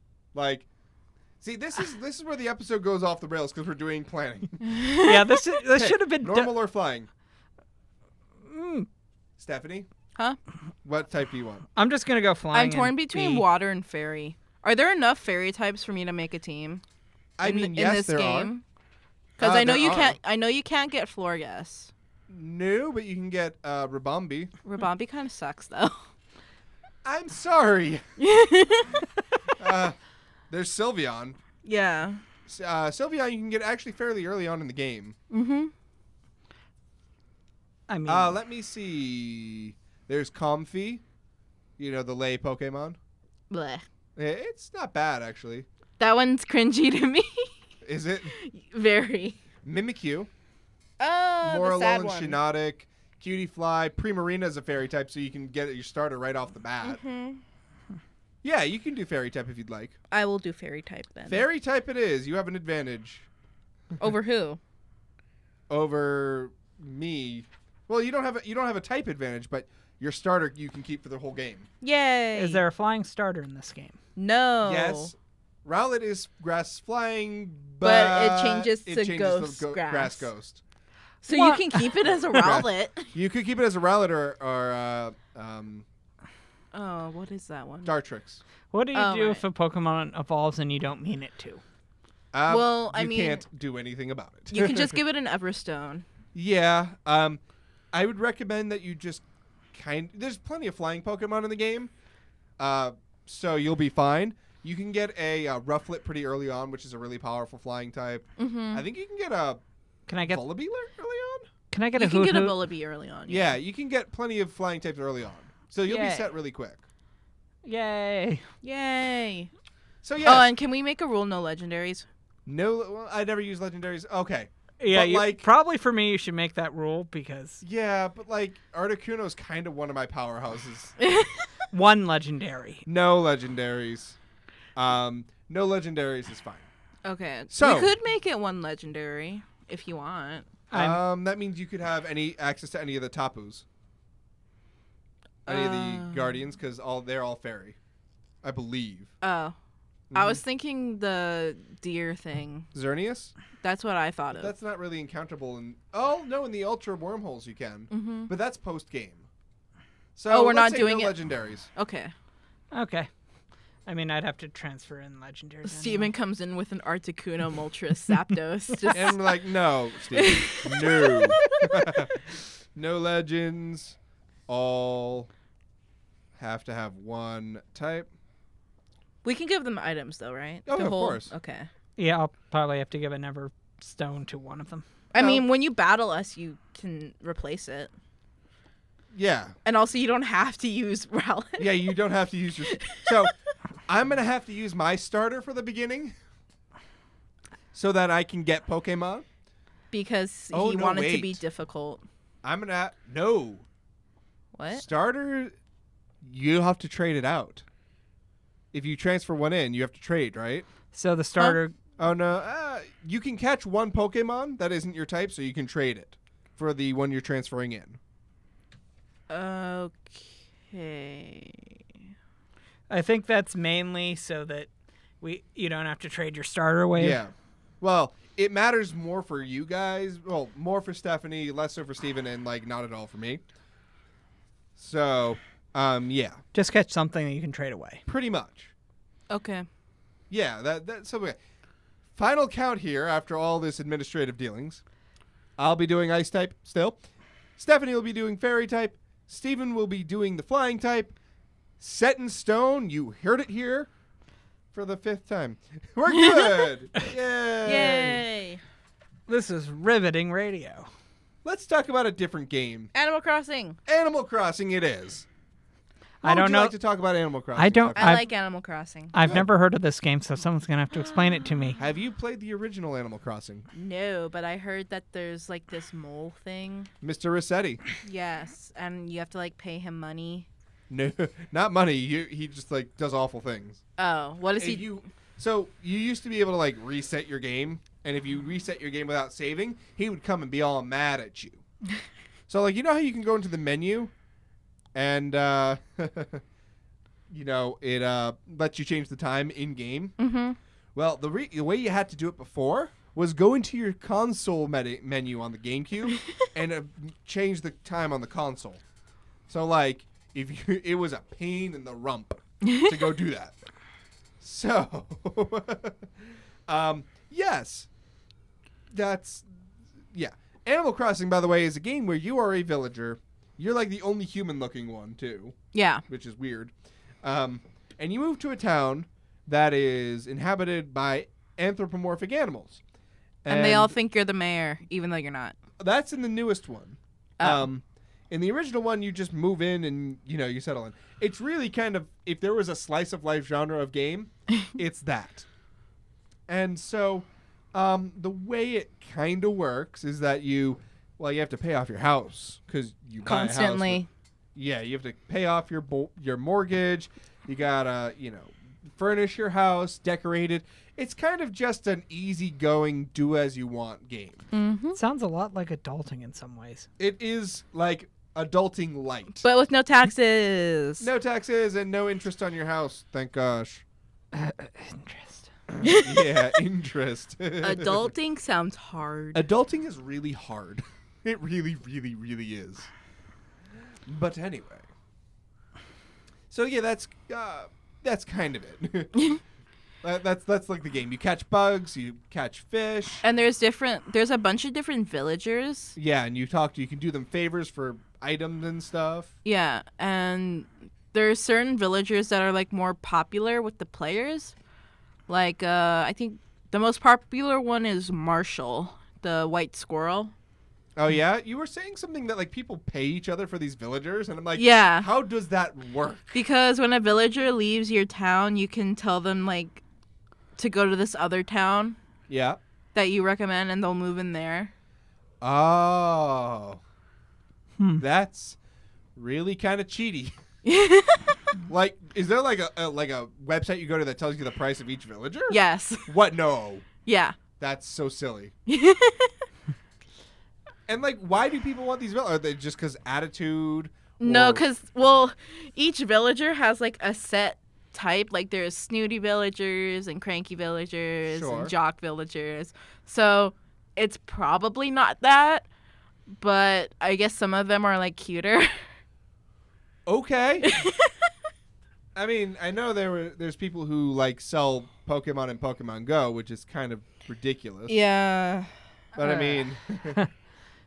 See, this is where the episode goes off the rails because we're doing planning. Yeah, this should have been Normal or flying? Mm. Stephanie, Huh? What type do you want? I'm just gonna go flying. I'm torn and between be- water and fairy. Are there enough fairy types for me to make a team? in yes, this there game? Because I know there you are. can't. I know you can't get Florges. No, but you can get Rabombi. Rabombi kind of sucks though. I'm sorry. There's Sylveon. Yeah. Sylveon you can get actually fairly early on in the game. Mm-hmm. I mean, Let me see. There's Comfy, the lay Pokemon. Bleh. It's not bad actually. That one's cringy to me. Is it? Very. Mimikyu, Oh, the Morlul sad and one. Shiinotic, Cutie Fly, Primarina is a fairy type, so you can get your starter right off the bat. Yeah, you can do fairy type if you'd like. I will do fairy type then. Fairy type it is. You have an advantage Over who? over me. Well, you don't have a type advantage, but your starter you can keep for the whole game. Yay. is there a flying starter in this game? No. Yes. Rowlet is grass flying, But it but changes to changes ghost to grass. grass ghost. So What? you can keep it as a Rowlet. You could keep it as a Rowlet or Oh, what is that one? Dartrix. What do you Oh, do right. if a Pokemon evolves and you don't mean it to? Well, I you mean- can't do anything about it. You can just give it an Everstone. Yeah. I would recommend that you just there's plenty of flying Pokemon in the game, so you'll be fine. You can get a Rufflet pretty early on, which is a really powerful flying type. Mm-hmm. I think you can get a Can I get Vullaby early on. Can I get You a can get a Hoot? Vullaby early on. Yeah, you can get plenty of flying types early on, so you'll be Yay. set really quick. Yay! Yay. So yes, Oh, and can we make a rule no legendaries? no, well, I never use legendaries. Okay, Yeah, But, like- probably for me, you should make that rule because yeah, but like Articuno's kind of one of my powerhouses. one legendary. No legendaries. No legendaries is fine. Okay. So- we could make it one legendary if you want. That means you could have any access to any of the Tapus, any of the Guardians, because they're all fairy, I believe. Oh. I was thinking the deer thing. Xerneas? That's what I thought of. That's not really encounterable in. In the Ultra wormholes you can, Mm-hmm. but that's post game. So Oh, we're let's not say doing no it- legendaries. Okay. Okay. I mean, I'd have to transfer in legendaries. Steven comes in with an Articuno Moltres Zapdos. Just And we're like, no, Steve, no, no legends. All have to have one type. we can give them items though, right? Oh, To of hold- course. Okay. Yeah, I'll probably have to give a Never Stone to one of them. I Well- mean, when you battle us, you can replace it. Yeah, And also, you don't have to use Rowlet. yeah. You don't have to use your. So, I'm gonna have to use my starter for the beginning, so that I can get Pokemon. Because Oh, he no, wanted to be wait. difficult. I'm gonna no What? starter. You have to trade it out. If you transfer one in, you have to trade, right? So the starter. Oh no, you can catch one Pokemon that isn't your type, so you can trade it for the one you're transferring in. Okay. I think that's mainly so that you don't have to trade your starter away. Yeah. Well, it matters more for you guys. Well, more for Stephanie, less so for Steven, and like not at all for me. So, yeah, Just catch something that you can trade away. pretty much. Okay. Yeah, that's okay. Final count here after all this administrative dealings. I'll be doing ice type still. Stephanie will be doing fairy type. Steven will be doing the flying type. Set in stone. You heard it here for the 5th time. We're good. Yay. Yay. This is riveting radio. Let's talk about a different game. Animal Crossing. Animal Crossing it is. I don't Would you know. like to talk about Animal Crossing? I don't- I I've- like Animal Crossing. I've never heard of this game, so someone's gonna have to explain it to me. Have you played the original Animal Crossing? No, but I heard that there's like this mole thing. Mr. Rossetti. Yes, and you have to like pay him money. No, not money. He just like does awful things. Oh, what is If he? So you used to be able to like reset your game, and if you reset your game without saving, he would come and be all mad at you. So like, you know how you can go into the menu, and it lets you change the time in game. Mm-hmm. Well, the way you had to do it before was go into your console menu on the GameCube and change the time on the console. So like, it was a pain in the rump to go do that. So, yes, yeah. Animal Crossing, by the way, is a game where you are a villager. You're like the only human-looking one too, Yeah. which is weird. And you move to a town that is inhabited by anthropomorphic animals. And they all think you're the mayor, even though you're not. That's in the newest one. In the original one, you just move in and, you settle in. It's really kind of, if there was a slice of life genre of game, it's that. And so the way it kind of works is that you have to pay off your house because you buy Constantly. a house. You have to pay off your mortgage. You got to, furnish your house, decorate it. It's kind of just an easygoing, do-as-you-want game. Mm-hmm. Sounds a lot like adulting in some ways. It is like adulting light. But with no taxes. No taxes and no interest on your house, thank gosh. Interest. Yeah, interest. Adulting sounds hard. Adulting is really hard. It really, really, really is. But anyway. So yeah, that's kind of it. That's like the game. You catch bugs, you catch fish. And there's a bunch of different villagers. Yeah, and you can do them favors for items and stuff. Yeah, and there's certain villagers that are like more popular with the players. Like I think the most popular one is Marshall, the white squirrel. Oh yeah, you were saying something that like people pay each other for these villagers, and I'm like, yeah, how does that work? Because when a villager leaves your town, you can tell them like to go to this other town. Yeah. That you recommend, and they'll move in there. Oh. That's really kind of cheaty. Like, is there like a website you go to that tells you the price of each villager? Yes. What? No. Yeah. That's so silly. And like, why do people want these villagers? Are they just because attitude? No, because each villager has like a set type. Like there's snooty villagers and cranky villagers and jock villagers. So it's probably not that, but I guess some of them are like cuter. Okay. I mean, I know there's people who like sell Pokemon in Pokemon Go, which is kind of ridiculous. Yeah. But I mean,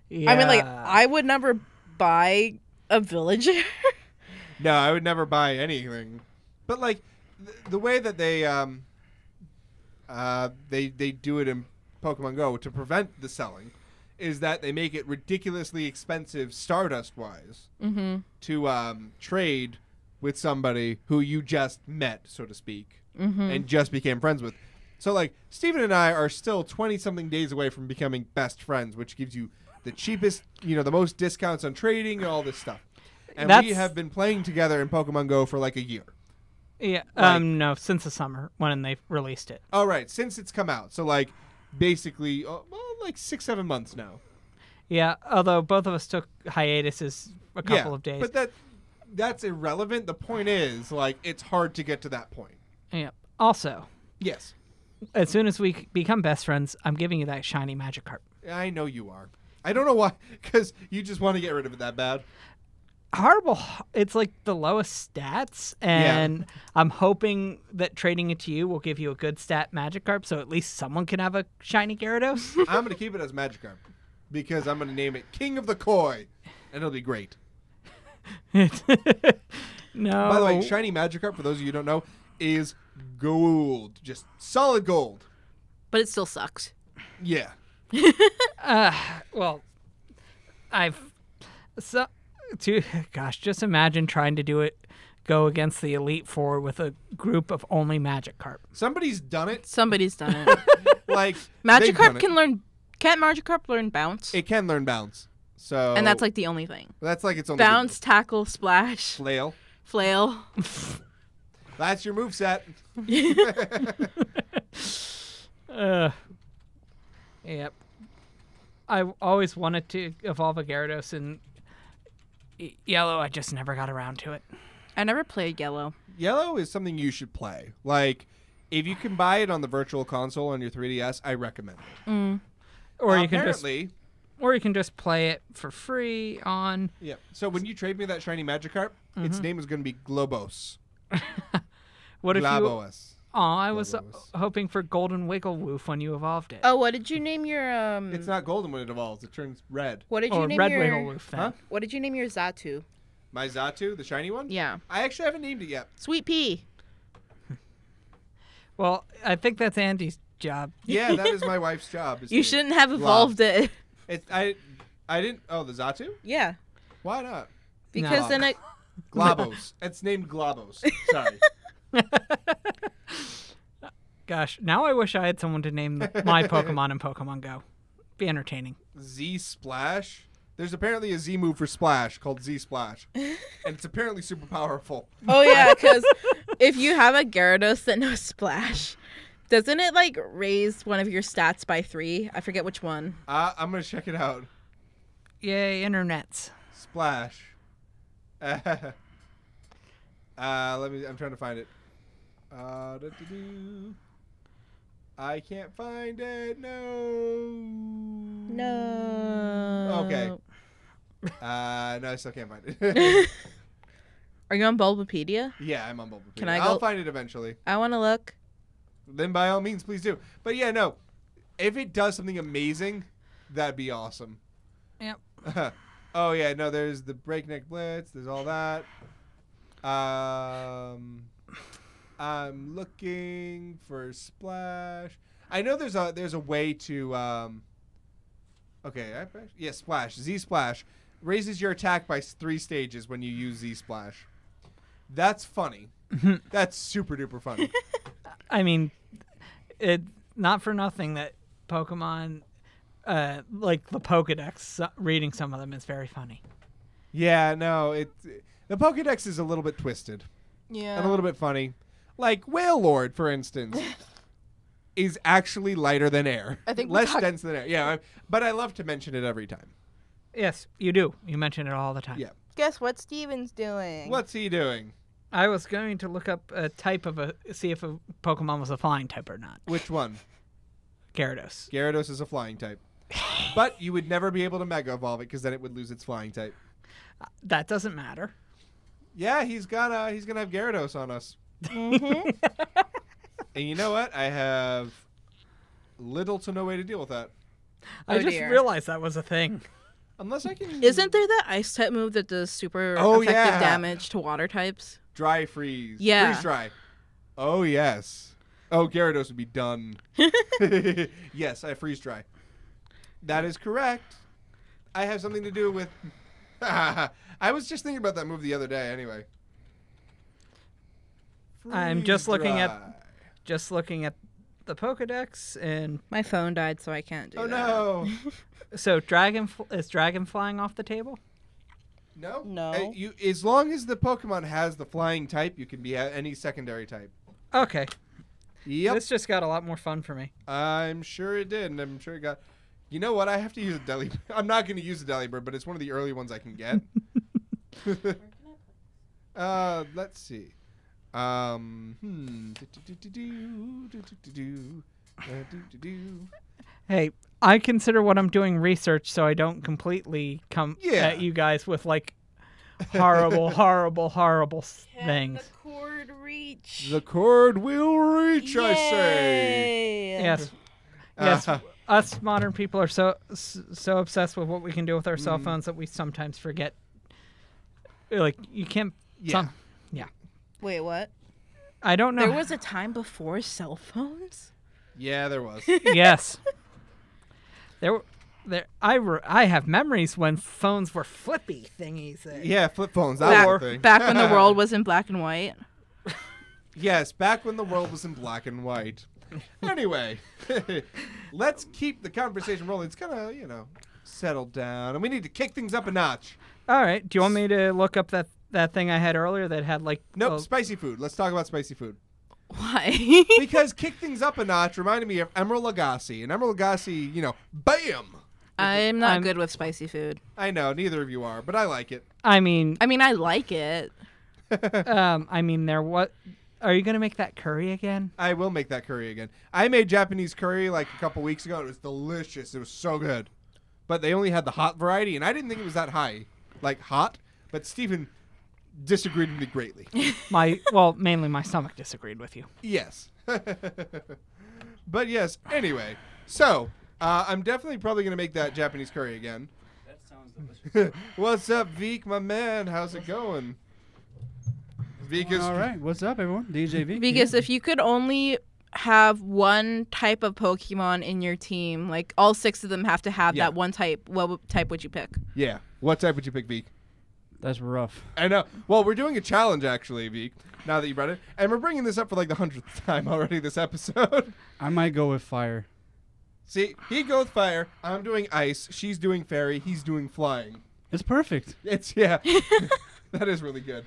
yeah. I mean, like I would never buy a villager. No, I would never buy anything. But like the way that they do it in Pokemon Go to prevent the selling is that they make it ridiculously expensive Stardust wise to trade with somebody who you just met, so to speak, and just became friends with. So like Steven and I are still 20-something days away from becoming best friends, which gives you the cheapest, the most discounts on trading and all this stuff. And we have been playing together in Pokemon Go for like a year. Yeah, like, no, since the summer when they released it. Oh, right, since it's come out. So like basically like 6-7 months now. Yeah, although both of us took hiatuses a couple of days. But that's irrelevant. The point is, like, it's hard to get to that point. Yeah. Also, yes, as soon as we become best friends, I'm giving you that shiny Magikarp. I know you are. I don't know why, because you just want to get rid of it that bad. Horrible. It's like the lowest stats, and I'm hoping that trading it to you will give you a good stat Magikarp, so at least someone can have a shiny Gyarados. I'm going to keep it as Magikarp, because I'm going to name it King of the Koi, and it'll be great. No. By the way, shiny Magikarp, for those of you who don't know, is gold. Just solid gold. But it still sucks. Yeah. Well, just imagine trying to go against the Elite Four with a group of only Magikarp. Somebody's done it. Somebody's done it. Like Magikarp can learn. Can't Magikarp learn bounce? It can learn bounce. So and that's like the only thing. That's like its only bounce, tackle, splash, flail. That's your moveset. Yep. I always wanted to evolve a Gyarados in Yellow. I just never got around to it. I never played Yellow. Yellow is something you should play. Like, if you can buy it on the Virtual Console on your 3DS, I recommend it. Or you can just play it for free on. Yeah. So when you trade me that shiny Magikarp, its name is going to be Globos. What if Globos. I was hoping for Golden Wigglewoof when you evolved it. Oh, what did you name your It's not golden when it evolves. It turns red. What did you name Red your Wigglewoof then. Huh? What did you name your Zatu? My Zatu, the shiny one? Yeah. I actually haven't named it yet. Sweet Pea. Well, I think that's Andy's job. Yeah, that is my wife's job. You shouldn't have evolved it. I didn't. Oh, the Zatu? Yeah. Why not? Because then it. Globos. It's named Globos. Sorry. Gosh, now I wish I had someone to name my Pokemon in Pokemon Go. Be entertaining. Z Splash. There's apparently a Z move for Splash called Z Splash, and it's apparently super powerful. Oh yeah, because if you have a Gyarados that knows Splash, doesn't it like raise one of your stats by 3? I forget which one. I'm gonna check it out. Yay, internets. Splash. Let me. I'm trying to find it. I can't find it. No. Okay. No, I still can't find it. Are you on Bulbapedia? Yeah, I'm on Bulbapedia. Can I go? I'll find it eventually. I want to look. Then by all means, please do. But yeah, no. If it does something amazing, that'd be awesome. Yep. Oh yeah, no. There's the Breakneck Blitz. There's all that. I'm looking for Splash. I know there's a way to okay, Splash. Z Splash raises your attack by 3 stages when you use Z Splash. That's funny. That's super duper funny. I mean, it not for nothing that Pokemon like the Pokedex reading some of them is very funny. Yeah, no, the Pokedex is a little bit twisted. Yeah. And a little bit funny. Like Wailord, for instance, is actually lighter than air. I think less dense than air. Yeah, but I love to mention it every time. Yes, you do. You mention it all the time. Yeah. Guess what Steven's doing? What's he doing? I was going to look up a type of see if a Pokemon was a flying type or not. Which one? Gyarados. Gyarados is a flying type. But you would never be able to Mega Evolve it because then it would lose its flying type. That doesn't matter. Yeah, he's gonna have Gyarados on us. Mm-hmm. And you know what? I have little to no way to deal with that. I just dear. realized that was a thing. Unless I can... Isn't there that ice type move that does super effective damage to water types? Dry freeze. Yeah. Freeze dry. Oh, yes. Oh, Gyarados would be done. Yes, I freeze dry. That is correct. I have something to do with... I was just thinking about that move the other day anyway. I'm just looking Freeze looking at the Pokedex, and My phone died, so I can't do Oh, that. no. so is Dragon flying off the table? No? No. As long as the Pokemon has the flying type, you can be any secondary type. Okay. Yep. This just got a lot more fun for me. I'm sure it did, and I'm sure it got... You know what? I have to use a Delibird. I'm not going to use a Delibird, but it's one of the early ones I can get. Let's see. Hey, I consider what I'm doing research, so I don't completely come at you guys with like horrible, horrible things. The cord reach. The cord will reach, I say. Yes. Yes. Us modern people are so obsessed with what we can do with our cell phones that we sometimes forget. Like, you can't... Yeah. Wait, what? I don't know. There was a time before cell phones? Yeah, there was. Yes. I have memories when phones were flippy thingies. Yeah, flip phones. That was the thing. Back when the world was in black and white. Yes, back when the world was in black and white. Anyway, let's keep the conversation rolling. It's kind of, settled down. And we need to kick things up a notch. All right. Do you want me to look up that thing I had earlier that had like... Nope, spicy food. Let's talk about spicy food. Why? Because kick things up a notch reminded me of Emerald Lagasse. And Emerald Lagasse, bam! I'm not good with spicy food. I know, neither of you are, but I like it. I mean, I like it. Are you going to make that curry again? I will make that curry again. I made Japanese curry like a couple weeks ago. It was delicious. It was so good. But they only had the hot variety, and I didn't think it was that high. Like, hot. But Stephen disagreed with me greatly. Mainly my stomach disagreed with you. Yes. But yes, anyway. So, I'm definitely probably going to make that Japanese curry again. That sounds delicious. What's up, Veek, my man? How's it going? All right, what's up, everyone? DJ V. Because if you could only have one type of Pokemon in your team, like all 6 of them have to have that one type, what type would you pick? Yeah. What type would you pick, Veek? That's rough. I know. Well, we're doing a challenge, actually, Veek, now that you brought it. And we're bringing this up for like the 100th time already this episode. I might go with fire. See, he goes fire. I'm doing ice. She's doing fairy. He's doing flying. It's perfect. Yeah. That is really good.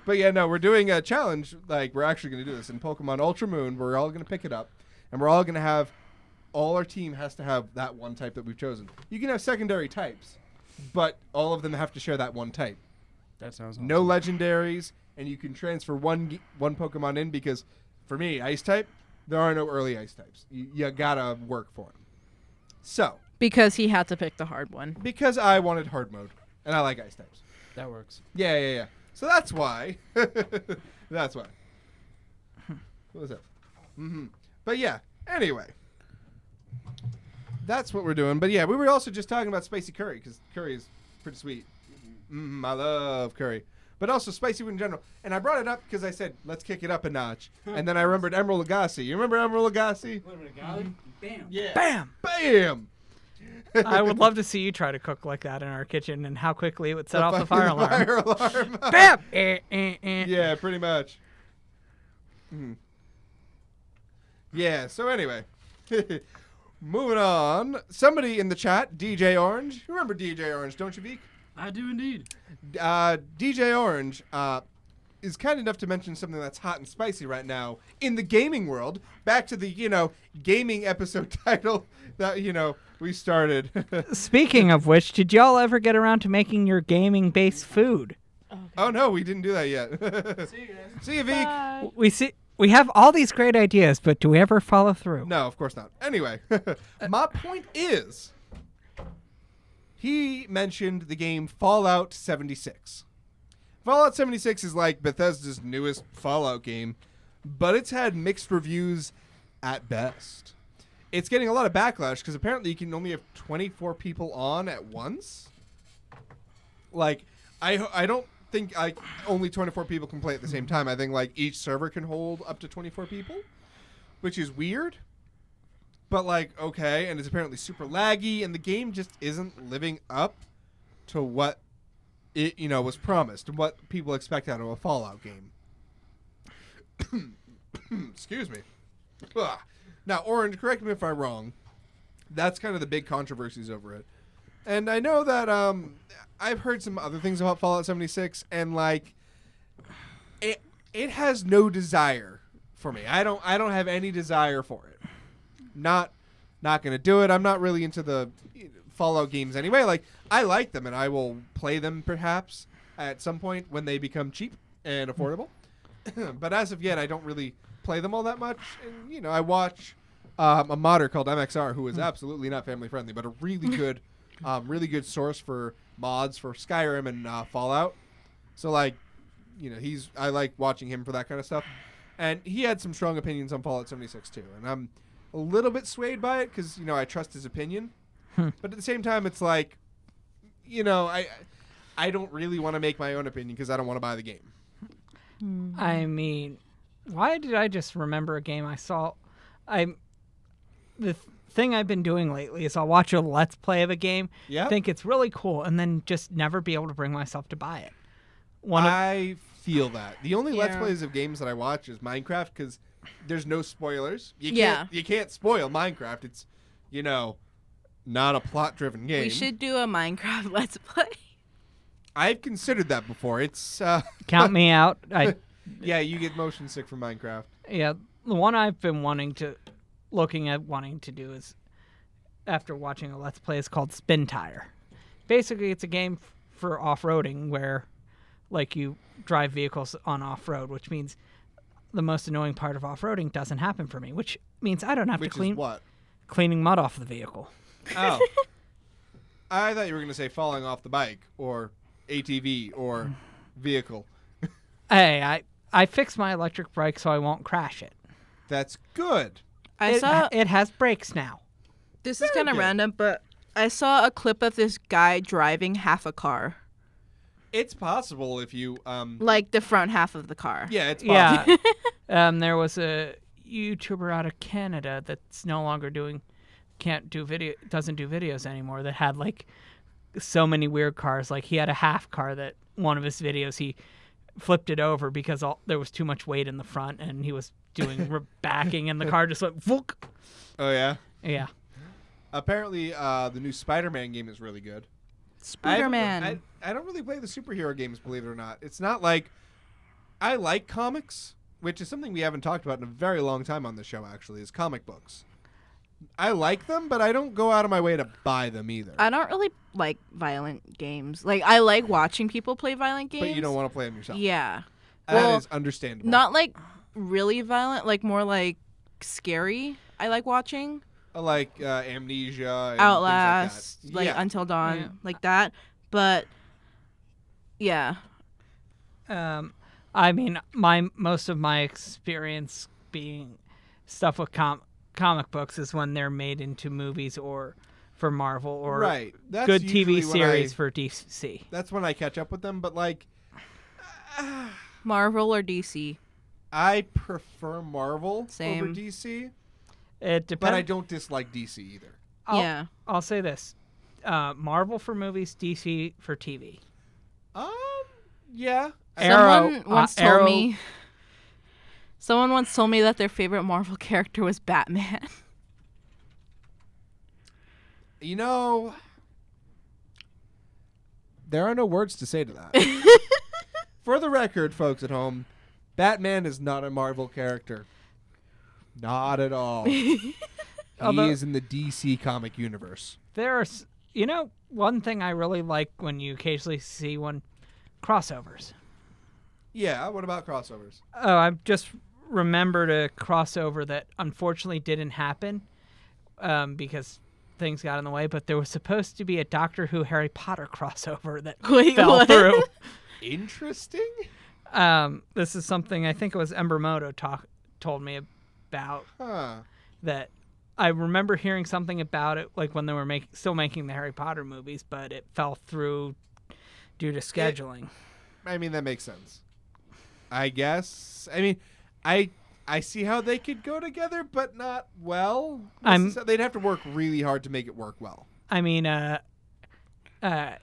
But yeah, no, we're doing a challenge. Like, we're actually going to do this in Pokemon Ultra Moon. We're all going to pick it up. And we're all going to have, all our team has to have that one type that we've chosen. You can have secondary types, but all of them have to share that one type. That sounds awesome. No legendaries, and you can transfer one Pokemon in because, for me, ice type, there are no early ice types. You gotta work for them. So. Because he had to pick the hard one. Because I wanted hard mode, and I like ice types. That works. Yeah. So that's why. That's why. What was that? But yeah, anyway. That's what we're doing. But yeah, we were also just talking about spicy curry, because curry is pretty sweet. I love curry. But also spicy food in general. And I brought it up because I said, let's kick it up a notch. And then I remembered Emerald Lagasse. You remember Emerald Lagasse? Bam. Yeah. Bam! Bam! I would love to see you try to cook like that in our kitchen and how quickly it would set off the fire alarm. Fire alarm. Bam! Yeah, pretty much. Yeah, so anyway. Moving on. Somebody in the chat, DJ Orange. You remember DJ Orange, don't you, Veek? I do indeed. DJ Orange is kind enough to mention something that's hot and spicy right now in the gaming world. Back to the, gaming episode title that, we started. Speaking of which, did y'all ever get around to making your gaming-based food? Oh, no, we didn't do that yet. See you guys. See you, Veek. We have all these great ideas, but do we ever follow through? No, of course not. Anyway, my point is, he mentioned the game Fallout 76. Fallout 76 is like Bethesda's newest Fallout game, but it's had mixed reviews at best. It's getting a lot of backlash because apparently you can only have 24 people on at once. Like, I don't think only 24 people can play at the same time. I think like each server can hold up to 24 people, which is weird. But like, okay, and it's apparently super laggy, and the game just isn't living up to what it was promised and what people expect out of a Fallout game. Excuse me. Ugh. Now, Orange, correct me if I'm wrong. That's kind of the big controversies over it. And I know that I've heard some other things about Fallout 76, and like it has no desire for me. I don't have any desire for it. Not gonna do it. I'm not really into the Fallout games anyway. Like, I like them, and I will play them perhaps at some point when they become cheap and affordable. But as of yet, I don't really play them all that much. And I watch a modder called MXR who is absolutely not family friendly, but a really good source for mods for Skyrim and Fallout. So like, I like watching him for that kind of stuff. And he had some strong opinions on Fallout 76 too, and I'm a little bit swayed by it because I trust his opinion. But at the same time, it's like, I don't really want to make my own opinion because I don't want to buy the game. I mean, why did I just remember a game I saw? The thing I've been doing lately is I'll watch a Let's Play of a game, think it's really cool, and then just never be able to bring myself to buy it. I feel that. The only Let's Plays of games that I watch is Minecraft because there's no spoilers. You can't spoil Minecraft. It's, not a plot-driven game. We should do a Minecraft Let's Play. I've considered that before. It's count me out. Yeah, you get motion sick from Minecraft. Yeah, the one I've been wanting to do is, after watching a Let's Play, is called Spin Tire. Basically, it's a game for off-roading where, like, you drive vehicles on off-road, which means the most annoying part of off-roading doesn't happen for me, which means I don't have to clean what? Cleaning mud off the vehicle. Oh. I thought you were going to say falling off the bike or ATV or vehicle. Hey, I fixed my electric bike so I won't crash it. That's good. It has brakes now. This is kind of random, but I saw a clip of this guy driving half a car. It's possible if you like the front half of the car. Yeah, it's possible. Yeah. There was a YouTuber out of Canada that's no longer doesn't do videos anymore, that had like so many weird cars. Like he had a half car that one of his videos he flipped it over because there was too much weight in the front, and he was doing backing, and the car just went vook. Oh yeah. Yeah. Apparently, the new Spider-Man game is really good. Spider-Man. I don't really play the superhero games, believe it or not. It's not like I like comics, which is something we haven't talked about in a very long time on the show. Actually, is comic books. I like them, but I don't go out of my way to buy them either. I don't really like violent games. Like, I like watching people play violent games. But you don't want to play them yourself. Yeah. That is understandable. Not like really violent, like more like scary. I like watching. Like Amnesia, and Outlast, things like that. Until Dawn, Yeah. like that. But yeah. I mean, most of my experience being stuff with comic books is when they're made into movies or for Marvel or Right. That's good usually TV when series for DC. That's when I catch up with them. But like, Marvel or DC? I prefer Marvel Same. over DC, It depends. but I don't dislike DC either. Yeah. I'll say this: Marvel for movies, DC for TV. Yeah. Arrow, Someone once told me that their favorite Marvel character was Batman. You know, there are no words to say to that. For the record, folks at home, Batman is not a Marvel character. Not at all. He is in the DC comic universe. There's, one thing I really like when you occasionally see crossovers. Yeah, what about crossovers? Oh, I just remembered a crossover that unfortunately didn't happen because things got in the way, but there was supposed to be a Doctor Who Harry Potter crossover that Wait, fell what? through. Interesting. This is something I think it was Embermoto told me about. Huh. That I remember hearing something about it, like when they were still making the Harry Potter movies, but it fell through due to scheduling. I mean, that makes sense. I guess. I mean, I see how they could go together, but not well. They'd have to work really hard to make it work well. I mean, I kind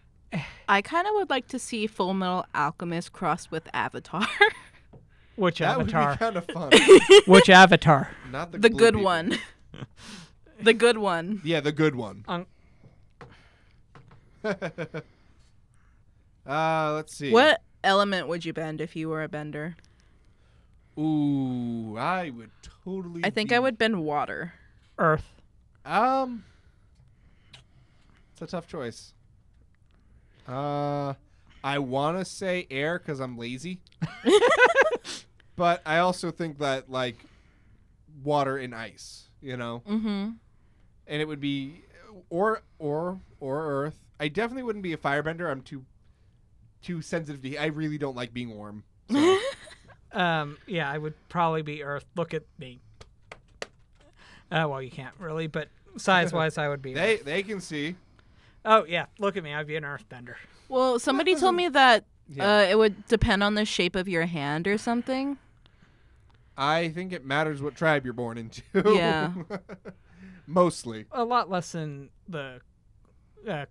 of would like to see Full Metal Alchemist crossed with Avatar. which That Avatar? would be kind of fun. Which Avatar? Not the The blue good people. one. The good one. Yeah, the good one. Let's see. What element would you bend if you were a bender? Ooh, I would totally. I think I would bend water. Earth. It's a tough choice. I want to say air because I'm lazy, but I also think that like water and ice, Mm-hmm. and it would be or earth. I definitely wouldn't be a firebender. I'm too sensitive to heat. I really don't like being warm. So. Yeah, I would probably be Earth. Look at me. Well, you can't really, but size-wise, I would be Earth. They can see. Oh, yeah, look at me. I'd be an Earthbender. Well, somebody told me that Yeah. it would depend on the shape of your hand or something. I think it matters what tribe you're born into. Yeah. Mostly. A lot less than the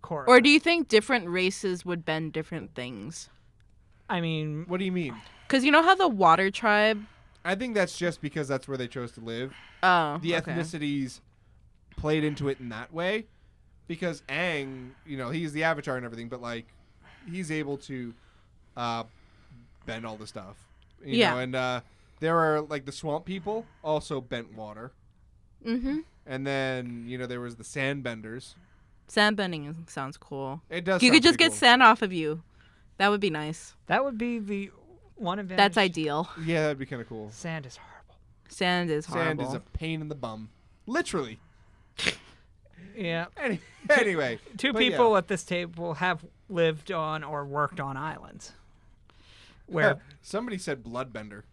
core. Or do you think different races would bend different things? I mean, What do you mean? Because you know how the water tribe... I think that's just because that's where they chose to live. Oh, The okay. ethnicities played into it in that way. Because Aang, he's the Avatar and everything, but like he's able to bend all the stuff. You know, and there are like the swamp people also bent water. Mm-hmm. And then, there was the sand benders. Sand bending sounds cool. It does. You sound could just pretty get sand off of you. That would be nice. that would be the one advantage. That's ideal. cool. Yeah, that'd be kind of cool. Sand is horrible. Sand is horrible. Sand is a pain in the bum. Literally. Yeah. Anyway. Two but people yeah. at this table have lived on or worked on islands. Where Somebody said bloodbender.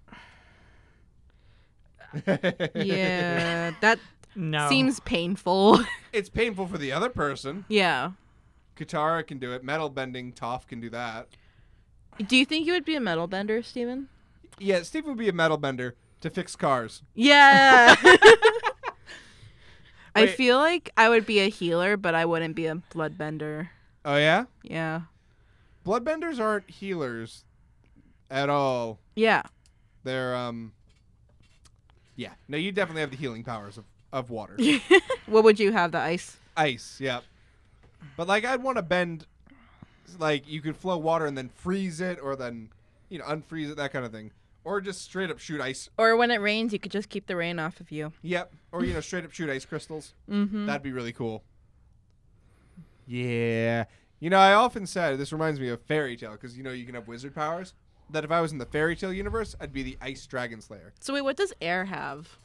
Yeah, that no. seems painful. It's painful for the other person. Yeah. Katara can do it. Metal bending, Toph can do that. Do you think you would be a metal bender, Steven? Yeah, Steve would be a metal bender. To fix cars. Yeah. I Wait. feel like I would be a healer, but I wouldn't be a bloodbender. Oh, yeah? Yeah. Bloodbenders aren't healers at all. Yeah. They're, yeah. No, you definitely have the healing powers of water. What would you have? The ice? Ice, yeah. But, like, I'd want to bend, like, you could flow water and then freeze it or then, you know, unfreeze it, that kind of thing. Or just straight up shoot ice. Or when it rains, you could just keep the rain off of you. Yep. Or, you know, straight up shoot ice crystals. Mm-hmm. That'd be really cool. Yeah. You know, I often said, this reminds me of Fairy Tale, because, you know, you can have wizard powers, that if I was in the Fairy Tale universe, I'd be the Ice Dragon Slayer. So wait, what does air have?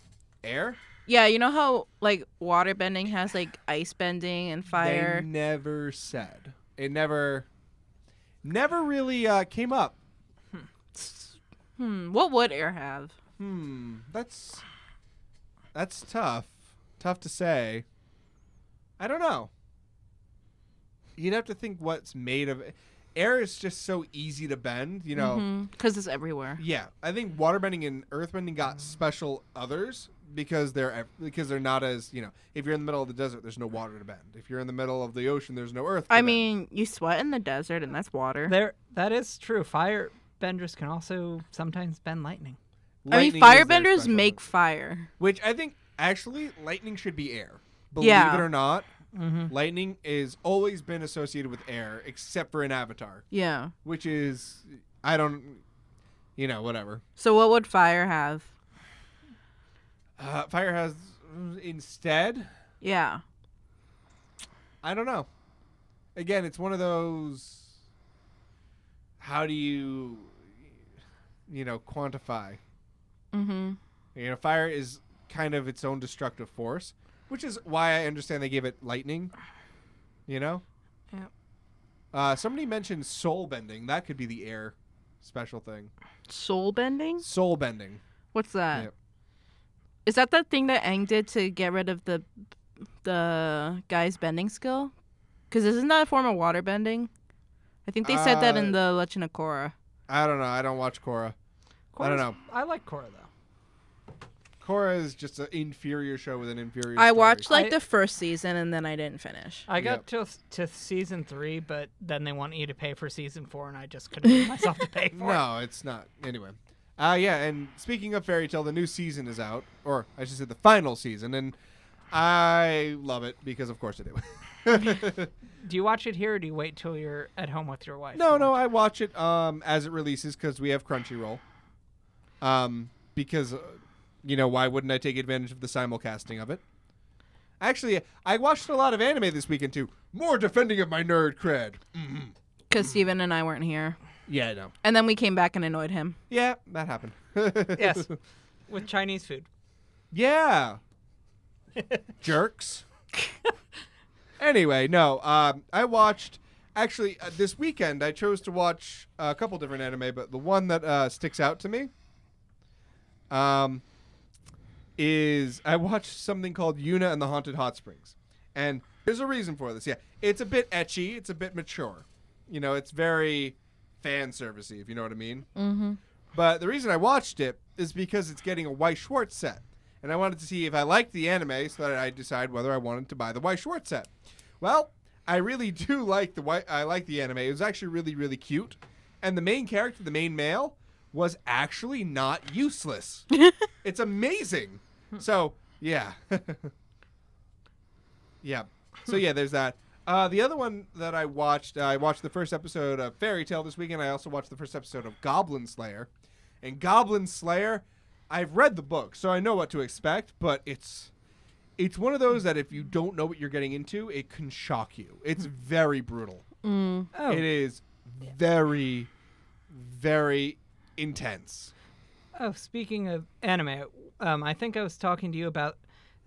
Air? Yeah, you know how, like, water bending has, like, ice bending and fire? They never said. It never really came up. What would air have? That's tough. Tough to say. I don't know. You'd have to think what's made of it. Air is just so easy to bend, you know. Because it's everywhere. Yeah, I think waterbending and earthbending got special others because they're not as, you know, if you're in the middle of the desert, there's no water to bend. If you're in the middle of the ocean, there's no earth to I bend. mean, you sweat in the desert, and that's water. That is true. Firebenders can also sometimes bend lightning. Lightning I is mean, their firebenders special make move. fire. Which I think, actually, lightning should be air. Believe Yeah. it or not, lightning is always been associated with air, except for in Avatar, Yeah. which is, I don't, you know, whatever. So what would fire have? Fire has, instead, Yeah. I don't know. Again, it's one of those, how do you know, quantify? Mm-hmm. You know, fire is kind of its own destructive force, which is why I understand they gave it lightning, you know? Yeah. Somebody mentioned soul bending. That could be the air special thing. Soul bending? Soul bending. What's that? Yep. Is that the thing that Aang did to get rid of the guy's bending skill? Because isn't that a form of water bending? I think they said that in the Legend of Korra. I don't know. I don't watch Korra. I don't know. I like Korra though. Korra is just an inferior show with an inferior I story. watched I- the first season and then I didn't finish. I got to season 3, but then they want you to pay for season 4, and I just couldn't bring myself to pay for it. No, it's not. Anyway. Yeah, and speaking of Fairy Tale, the new season is out. Or, I should say, the final season. And I love it because, of course, I do. Do you watch it here, or do you wait till you're at home with your wife? No, to no, watch I watch it as it releases because we have Crunchyroll. Because, you know, why wouldn't I take advantage of the simulcasting of it? Actually, I watched a lot of anime this weekend, too. More defending of my nerd cred. Because Steven and I weren't here. Yeah, I know. And then we came back and annoyed him. Yeah, that happened. it? Yes, with Chinese food. Yeah. Jerks. Anyway, no. I watched... Actually, this weekend, I chose to watch a couple different anime, but the one that sticks out to me is I watched something called Yuna and the Haunted Hot Springs. And there's a reason for this. Yeah, it's a bit ecchi. It's a bit mature. You know, it's very fan servicey, if you know what I mean. Mm-hmm. But the reason I watched it is because it's getting a Weiss Schwartz set. And I wanted to see if I liked the anime so that I'd decide whether I wanted to buy the Weiss Schwartz set. Well, I really do like the anime. It was actually really, really cute. And the main character, the main male, was actually not useless. It's amazing. So, yeah. Yeah. So, yeah, there's that. The other one that I watched the first episode of Fairy Tale this weekend. I also watched the first episode of Goblin Slayer. And Goblin Slayer, I've read the book, so I know what to expect, but it's one of those that if you don't know what you're getting into, it can shock you. It's very brutal. Mm. Oh, It is very, very intense. oh, speaking of anime, I think I was talking to you about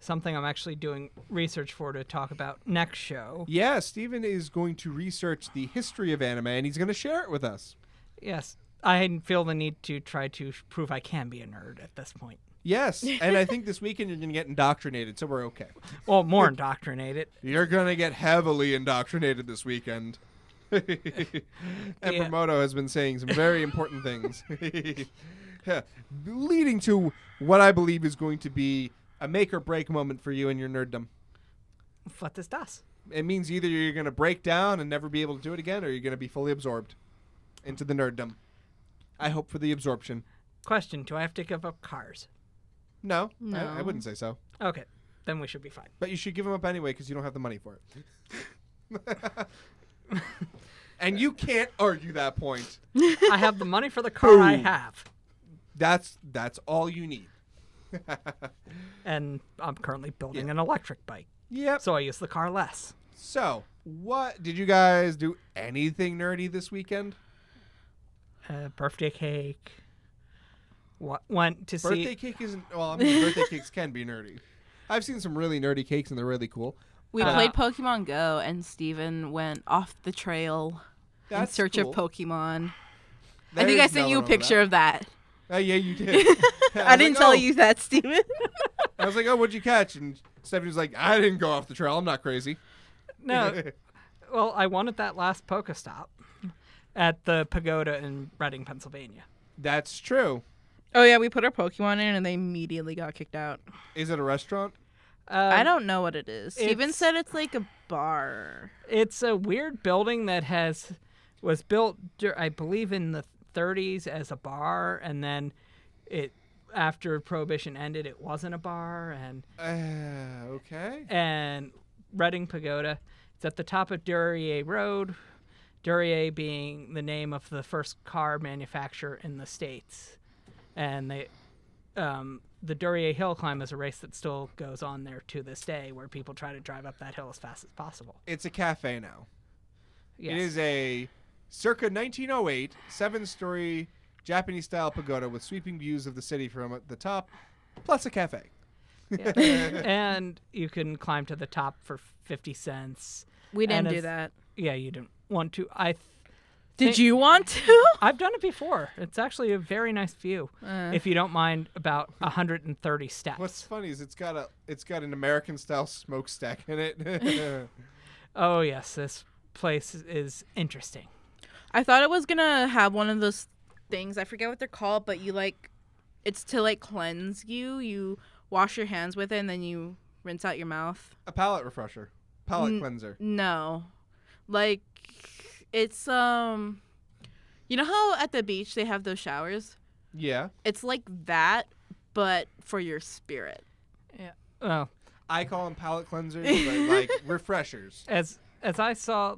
something I'm actually doing research for to talk about next show. Yeah, Steven is going to research the history of anime, and he's going to share it with us. Yes, I feel the need to try to prove I can be a nerd at this point. Yes, and I think this weekend you're going to get indoctrinated, so we're okay. Well, more indoctrinated. You're going to get heavily indoctrinated this weekend. And Yeah. Promoto has been saying some very important things. leading to what I believe is going to be a make or break moment for you in your nerddom. What is das? It means either you're going to break down and never be able to do it again, or you're going to be fully absorbed into the nerddom. I hope for the absorption. Question, do I have to give up cars? No, No. I wouldn't say so. Okay, then we should be fine. But you should give them up anyway because you don't have the money for it. And you can't argue that point. I have the money for the car I have. That's all you need. And I'm currently building an electric bike. Yep. So I use the car less. So, what did you guys do? Anything nerdy this weekend? Birthday cake. Went to Birthday see. cake isn't. Well, I mean, birthday cakes can be nerdy. I've seen some really nerdy cakes and they're really cool. We played Pokemon Go, and Steven went off the trail in That's search cool. of Pokemon. I There think I is sent nothing you a wrong with picture of that. Oh, yeah, you did. I didn't tell you that, Steven. I was like, oh, what'd you catch? And Stephanie's like, I didn't go off the trail. I'm not crazy. No. Well, I won at that last Pokestop at the Pagoda in Reading, Pennsylvania. That's true. Oh, yeah, we put our Pokemon in, and they immediately got kicked out. Is it a restaurant? I don't know what it is. Steven it's- said it's like a bar. It's a weird building that was built, I believe, in the 30s as a bar, and then after Prohibition ended, it wasn't a bar, and Okay. and Reading Pagoda. It's at the top of Duryea Road. Duryea being the name of the first car manufacturer in the States, and the Duryea Hill Climb is a race that still goes on there to this day, where people try to drive up that hill as fast as possible. It's a cafe now. Yes. It is a circa 1908 7-story Japanese-style pagoda with sweeping views of the city from the top, plus a cafe. Yeah. And you can climb to the top for 50 cents. We didn't And do it's- that. Yeah, you didn't want to. Did you want to? I've done it before. It's actually a very nice view, if you don't mind about 130 steps. What's funny is it's got an American-style smokestack in it. Oh, yes, this place is interesting. I thought it was going to have one of those things. I forget what they're called, but it's to cleanse you. You wash your hands with it, and then you rinse out your mouth. A palate refresher. Palate cleanser. No. It's, you know how at the beach they have those showers? Yeah. It's like that, but for your spirit. Yeah. Well, I call them palate cleansers, but like refreshers. as I saw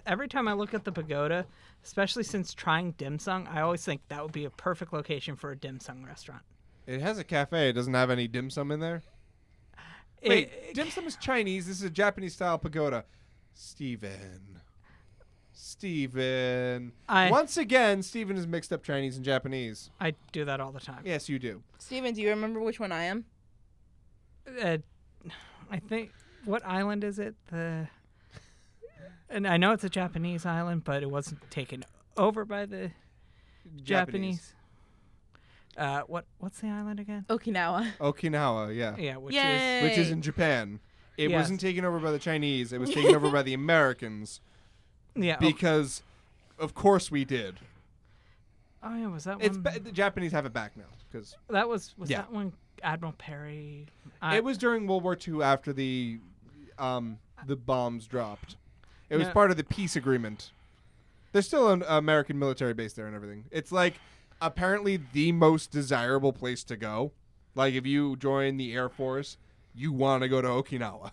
every time I look at the pagoda, especially since trying dim sum, I always think that would be a perfect location for a dim sum restaurant. It has a cafe. It doesn't have any dim sum in there. Wait, dim sum is Chinese. This is a Japanese-style pagoda. Steven. Once again, Steven has mixed up Chinese and Japanese. I do that all the time. Yes, you do. Steven, do you remember which one I am? I think, what island is it? And I know it's a Japanese island, but it wasn't taken over by the Japanese. What's the island again? Okinawa. Okinawa, yeah. Yeah, which is in Japan. It Yes. wasn't taken over by the Chinese. It was taken over by the Americans yeah. because, of course, we did. Oh yeah, was that It's one? the Japanese have it back now because That was Yeah. that one Admiral Perry? it was during World War II after the bombs dropped. It was Yeah. part of the peace agreement. There's still an American military base there and everything. It's apparently the most desirable place to go. Like if you join the Air Force, you want to go to Okinawa.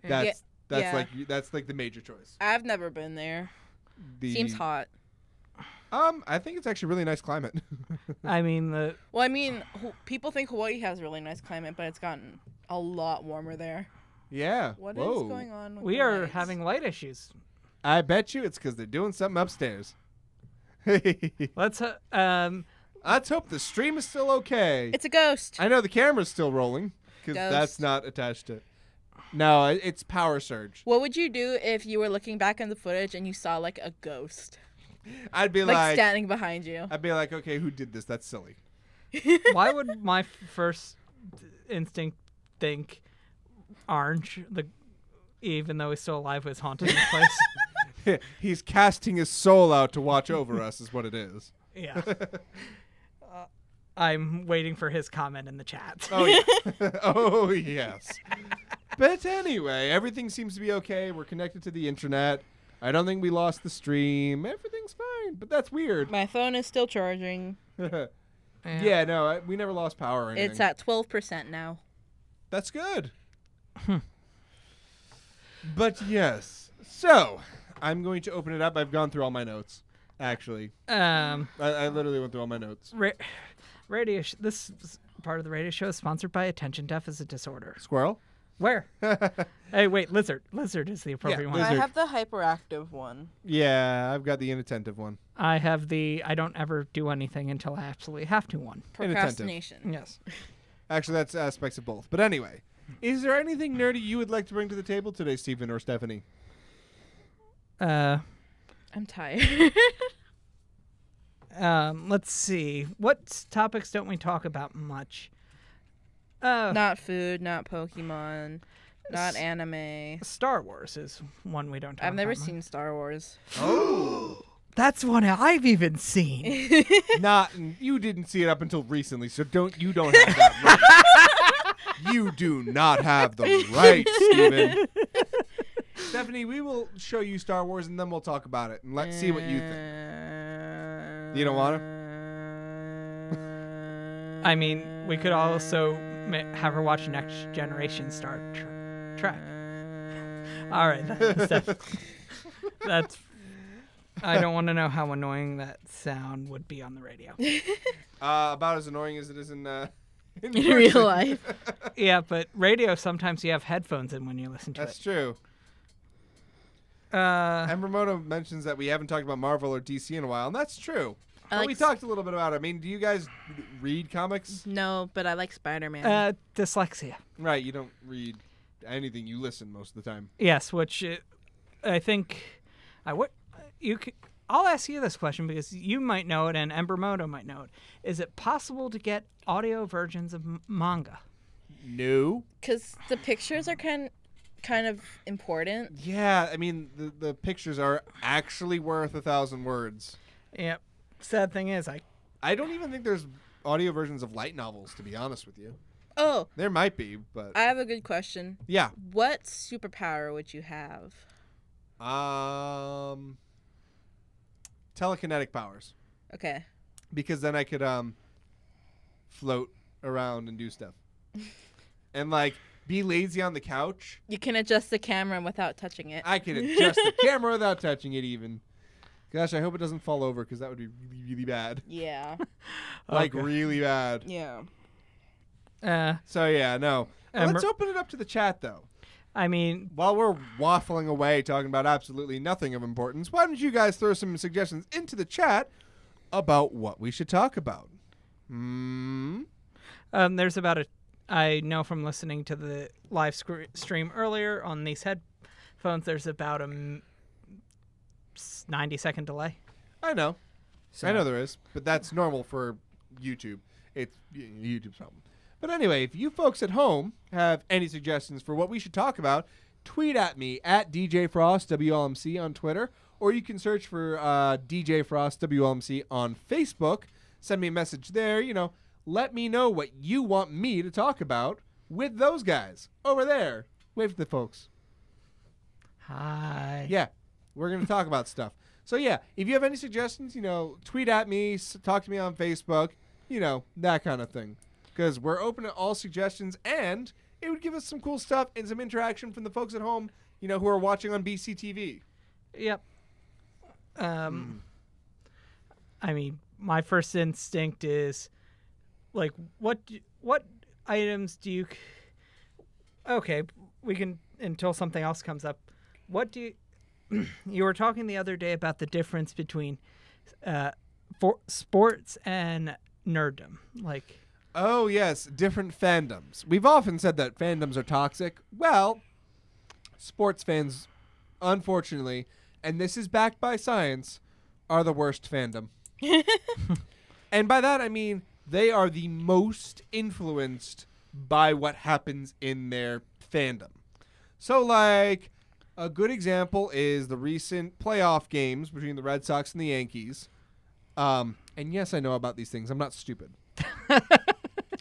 That's Yeah. that's the major choice. I've never been there. Seems hot. I think it's actually a really nice climate. I mean Well, I mean, people think Hawaii has a really nice climate, but it's gotten a lot warmer there. Yeah. What is Whoa. going on with we the are lights? having light issues. I bet you it's because they're doing something upstairs. Let's Let's hope the stream is still okay. It's a ghost. I know the camera's still rolling because Ghost. that's not attached to. No, it's power surge. What would you do if you were looking back on the footage and you saw a ghost I'd be like standing behind you? I'd be like, okay, who did this? That's silly. why would my first instinct think Orange, even though he's still alive, was haunting the place? He's casting his soul out to watch over us, is what it is. Yeah. I'm waiting for his comment in the chat. Oh, yeah. Oh, yes. But anyway, everything seems to be okay. We're connected to the internet. I don't think we lost the stream. Everything's fine, but that's weird. My phone is still charging. Yeah, no, we never lost power or anything. It's at 12% now. That's good. But yes. So, I'm going to open it up. I've gone through all my notes, actually. I literally went through all my notes. This part of the radio show is sponsored by Attention Deficit Disorder. Squirrel? Where? Hey, wait, lizard. Lizard is the appropriate one. I have the hyperactive one. Yeah, I've got the inattentive one. I have the I don't ever do anything until I absolutely have to one. Procrastination. Yes. Actually, that's aspects of both. But anyway, is there anything nerdy you would like to bring to the table today, Stephen or Stephanie? I'm tired. Let's see. What topics don't we talk about much? Not food, not Pokemon, not anime. Star Wars is one we don't talk about. I've never much. seen Star Wars. Oh, That's one I've even seen. you didn't see it up until recently, so you don't have that right. You do not have the right, Stephen. Stephanie, we will show you Star Wars and then we'll talk about it and let's see what you think. You don't want to? I mean, we could also have her watch Next Generation Star Trek. All right, that's. I don't want to know how annoying that sound would be on the radio. About as annoying as it is in real life. Yeah, but radio sometimes you have headphones in when you listen to That's it. true. And Ramoto mentions that we haven't talked about Marvel or DC in a while, and that's true. But we talked a little bit about it. I mean, do you guys read comics? No, but I like Spider-Man. Dyslexia. Right, you don't read anything. You listen most of the time. Yes, which I think I'll ask you this question because you might know it and Embermoto might know it. Is it possible to get audio versions of manga? No. Because the pictures are kind of important. Yeah, I mean, the pictures are actually worth 1,000 words. Yep. Sad thing is, I don't even think there's audio versions of light novels, to be honest with you. Oh. There might be, but... I have a good question. Yeah. What superpower would you have? Telekinetic powers. Okay. Because then I could float around and do stuff. And like be lazy on the couch. You can adjust the camera without touching it. I can adjust the camera without touching it even. Gosh, I hope it doesn't fall over because that would be really, really bad. Yeah. Like Okay. really bad. Yeah. So yeah, no. Let's open it up to the chat though. I mean, While we're waffling away talking about absolutely nothing of importance, why don't you guys throw some suggestions into the chat about what we should talk about? there's about I know from listening to the live stream earlier on these headphones, there's about a 90-second delay. I know. So. I know there is, but that's normal for YouTube. It's YouTube's problem. But anyway, if you folks at home have any suggestions for what we should talk about, tweet at me at DJ Frost WLMC on Twitter, or you can search for DJ Frost WLMC on Facebook. Send me a message there. Let me know what you want me to talk about with those guys over there. Wave to the folks. Hi. Yeah, we're going to talk about stuff. So, yeah, if you have any suggestions, tweet at me, talk to me on Facebook, that kind of thing. Because we're open to all suggestions, and it would give us some cool stuff and some interaction from the folks at home, who are watching on BCTV. Yep. I mean, my first instinct is, like, what items do you... Okay, we can, until something else comes up. What do you... You were talking the other day about the difference between sports and nerddom. Like... Oh, yes, different fandoms. We've often said that fandoms are toxic. Well, sports fans, unfortunately, and this is backed by science, are the worst fandom. And by that, I mean they are the most influenced by what happens in their fandom. So, like, a good example is the recent playoff games between the Red Sox and the Yankees. And yes, I know about these things. I'm not stupid.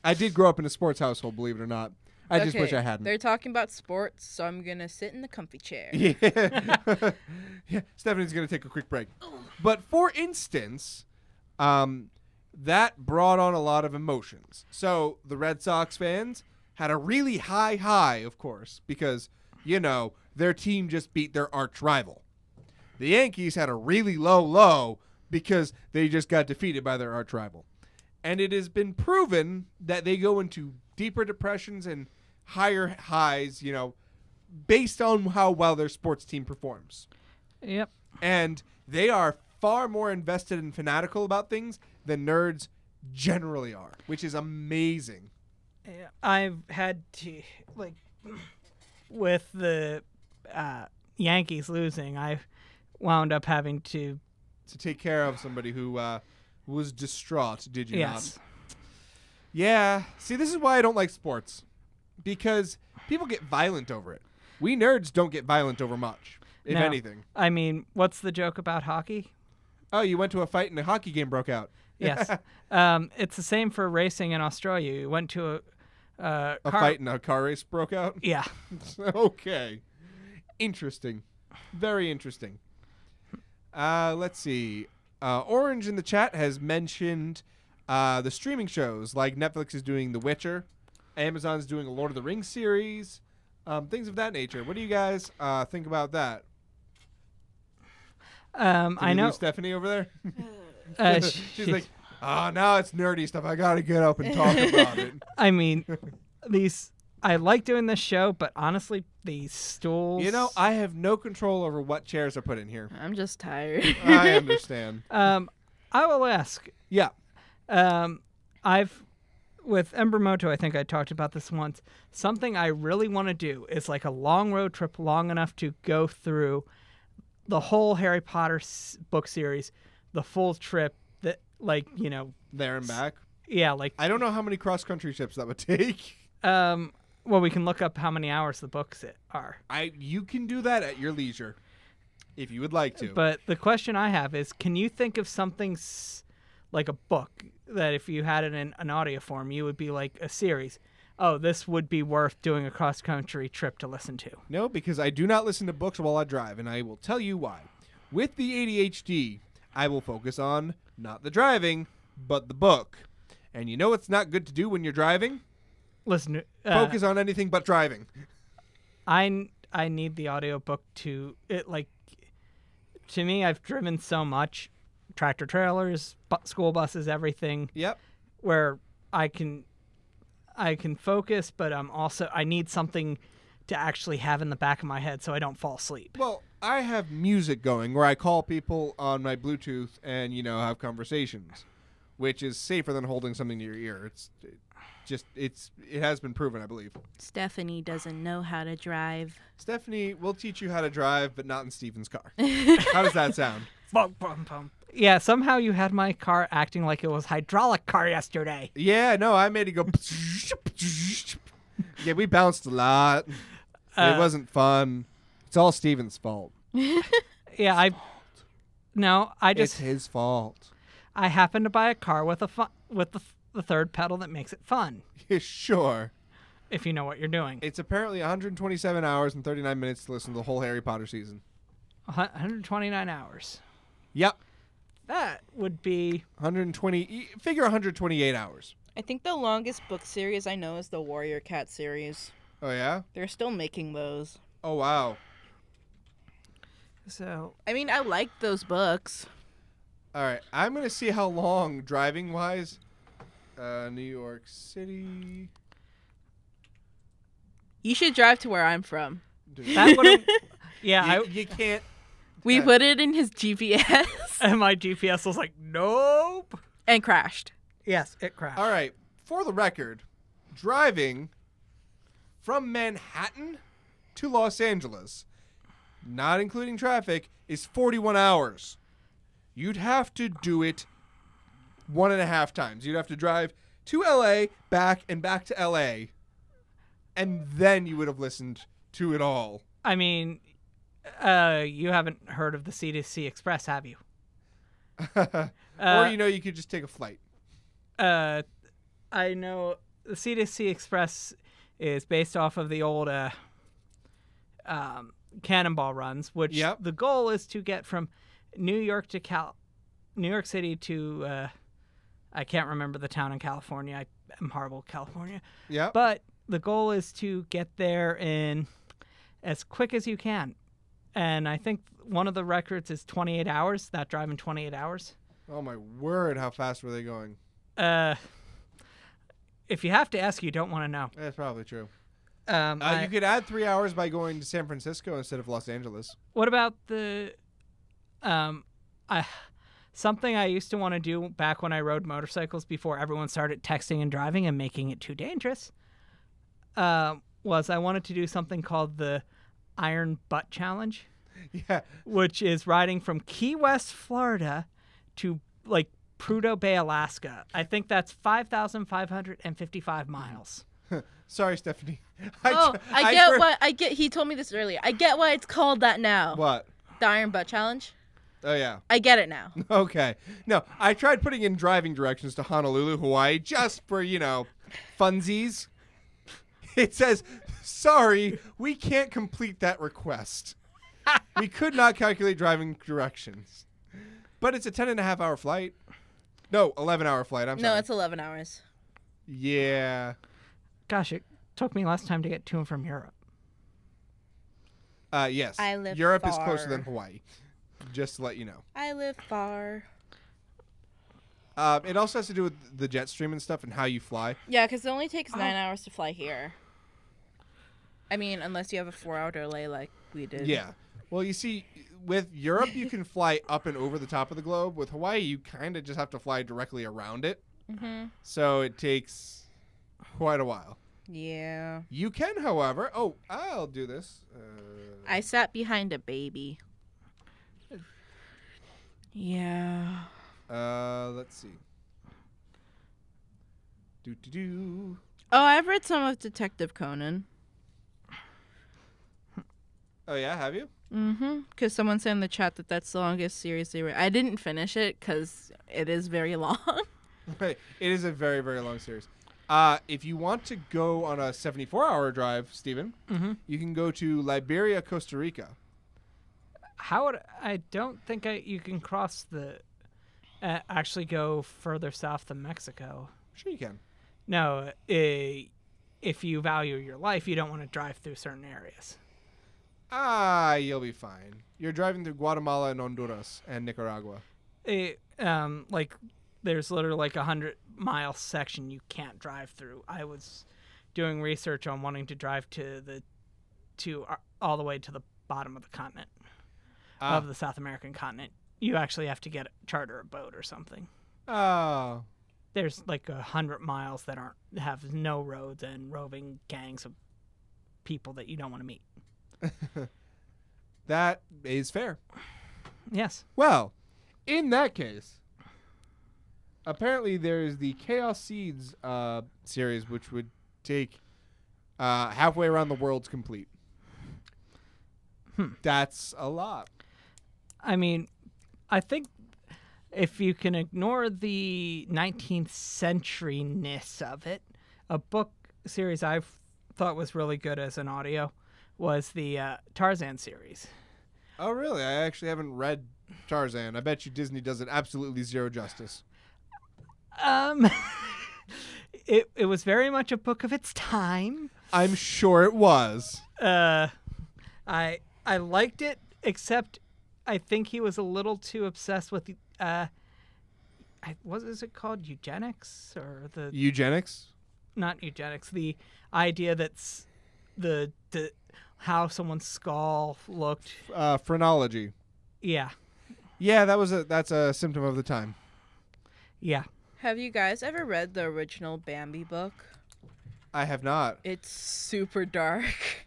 I did grow up in a sports household, believe it or not. I just wish I hadn't. They're talking about sports, so I'm going to sit in the comfy chair. Yeah. Yeah. Stephanie's going to take a quick break. But for instance, that brought on a lot of emotions. So the Red Sox fans had a really high, of course, because, you know, their team just beat their arch rival. The Yankees had a really low because they just got defeated by their arch rival. And it has been proven that they go into deeper depressions and higher highs, you know, based on how well their sports team performs. Yep. And they are far more invested and fanatical about things than nerds generally are, which is amazing. Yeah, I've had to, like, with the Yankees losing, I wound up having to take care of somebody who was distraught, did you yes. not? Yeah. See, this is why I don't like sports. Because people get violent over it. We nerds don't get violent over much, if anything. I mean, what's the joke about hockey? Oh, you went to a fight and a hockey game broke out. Yes. It's the same for racing in Australia. You went to a fight and a car race broke out? Yeah. Okay. Interesting. Very interesting. Let's see. Orange in the chat has mentioned the streaming shows, like Netflix is doing The Witcher. Amazon's doing a Lord of the Rings series, things of that nature. What do you guys think about that? I know Stephanie over there. She's like, now it's nerdy stuff. I gotta get up and talk about it. I mean, I like doing this show, but honestly, these stools. You know, I have no control over what chairs are put in here. I'm just tired. I understand. I will ask. Yeah. With Embermoto, I think I talked about this once. Something I really want to do is like a long road trip, long enough to go through the whole Harry Potter book series, the full trip. That, like, you know, there and back. Yeah, like I don't know how many cross country trips that would take. Well, we can look up how many hours the books are. You can do that at your leisure, if you would like to. But the question I have is, can you think of something like a book that if you had it in an audio form, you would be like a series? Oh, this would be worth doing a cross-country trip to listen to. No, because I do not listen to books while I drive, and I will tell you why. With the ADHD, I will focus on not the driving, but the book. And you know what's not good to do when you're driving? Listen to... focus on anything but driving. I need the audiobook to... To me, I've driven so much. Tractor trailers, school buses, everything. Yep. Where I can focus, but I need something to actually have in the back of my head so I don't fall asleep. Well, I have music going where I call people on my Bluetooth and, you know, have conversations, which is safer than holding something to your ear. It has been proven, I believe. Stephanie doesn't know how to drive. Stephanie will teach you how to drive, but not in Steven's car. How does that sound? Bum, bum, bum. Yeah, somehow you had my car acting like it was hydraulic car yesterday. Yeah, no, I made it go. Yeah, we bounced a lot. It wasn't fun. It's all Steven's fault. Yeah, It's his fault. I happened to buy a car with the third pedal that makes it fun. Yeah, sure. If you know what you're doing. It's apparently 127 hours and 39 minutes to listen to the whole Harry Potter season. 129 hours. Yep. That would be 120. Figure 128 hours. I think the longest book series I know is the Warrior Cat series. Oh, yeah? They're still making those. Oh, wow. So, I mean, I like those books. All right. I'm going to see how long, driving-wise, New York City. You should drive to where I'm from. that would yeah, You can't. We put it in his GPS. And my GPS was like, nope. And crashed. Yes, it crashed. All right. For the record, driving from Manhattan to Los Angeles, not including traffic, is 41 hours. You'd have to do it 1.5 times. You'd have to drive to L.A., back, and back to L.A., and then you would have listened to it all. I mean, you haven't heard of the C2C Express, have you? Or you could just take a flight. I know the C2C Express is based off of the old Cannonball runs, which the goal is to get from New York City to I can't remember the town in California. I am horrible at California. Yeah. But the goal is to get there in as quick as you can. And I think one of the records is 28 hours, that drive in 28 hours. Oh, my word. How fast were they going? If you have to ask, you don't want to know. That's probably true. You could add 3 hours by going to San Francisco instead of Los Angeles. What about the something I used to want to do back when I rode motorcycles before everyone started texting and driving and making it too dangerous, was I wanted to do something called the Iron Butt Challenge. Yeah. Which is riding from Key West, Florida to like Prudhoe Bay, Alaska. I think that's 5,555 miles. Sorry, Stephanie. I get. He told me this earlier. I get why it's called that now. What? The Iron Butt Challenge. Oh, yeah. I get it now. Okay. No, I tried putting in driving directions to Honolulu, Hawaii, just for, funsies. It says, sorry, we can't complete that request. We could not calculate driving directions. But it's a 10.5-hour flight. No, 11-hour flight. I'm sorry. No, it's 11 hours. Yeah. Gosh, it took me less time to get to and from Europe. Yes. I live Europe is far. closer than Hawaii. Just to let you know. I live far. It also has to do with the jet stream and stuff and how you fly. Yeah, because it only takes 9 hours to fly here. I mean, unless you have a 4-hour delay like we did. Yeah. Well, you see, with Europe, you can fly up and over the top of the globe. With Hawaii, you kind of just have to fly directly around it. Mm-hmm. So it takes quite a while. Yeah. You can, however... Oh, I'll do this. I sat behind a baby. Yeah. Let's see. Do. Oh, I've read some of Detective Conan. Oh, yeah? Have you? Mm-hmm. Because someone said in the chat that that's the longest series they read. I didn't finish it because it is very long. Right. It is a very, very long series. If you want to go on a 74-hour drive, Stephen, you can go to Liberia, Costa Rica. I don't think you can cross actually go further south than Mexico. Sure you can. No, if you value your life, you don't want to drive through certain areas. You'll be fine. You're driving through Guatemala and Honduras and Nicaragua. There's literally like 100-mile section you can't drive through. I was doing research on wanting to drive all the way to the bottom of the continent, of the South American continent. You actually have to charter a boat or something. Oh. There's like 100 miles that have no roads and roving gangs of people that you don't want to meet. That is fair. Yes. Well, in that case, apparently there's the Chaos Seeds series, which would take halfway around the world's complete. That's a lot. I mean, I think if you can ignore the 19th century-ness of it, a book series I thought was really good as an audio was the Tarzan series. Oh, really? I actually haven't read Tarzan. I bet you Disney does it absolutely zero justice. It was very much a book of its time. I'm sure it was. I liked it, except I think he was a little too obsessed with what is it called? Eugenics or the eugenics? Not eugenics. The idea that's the how someone's skull looked. Phrenology. Yeah. Yeah, that's a symptom of the time. Yeah. Have you guys ever read the original Bambi book? I have not. It's super dark.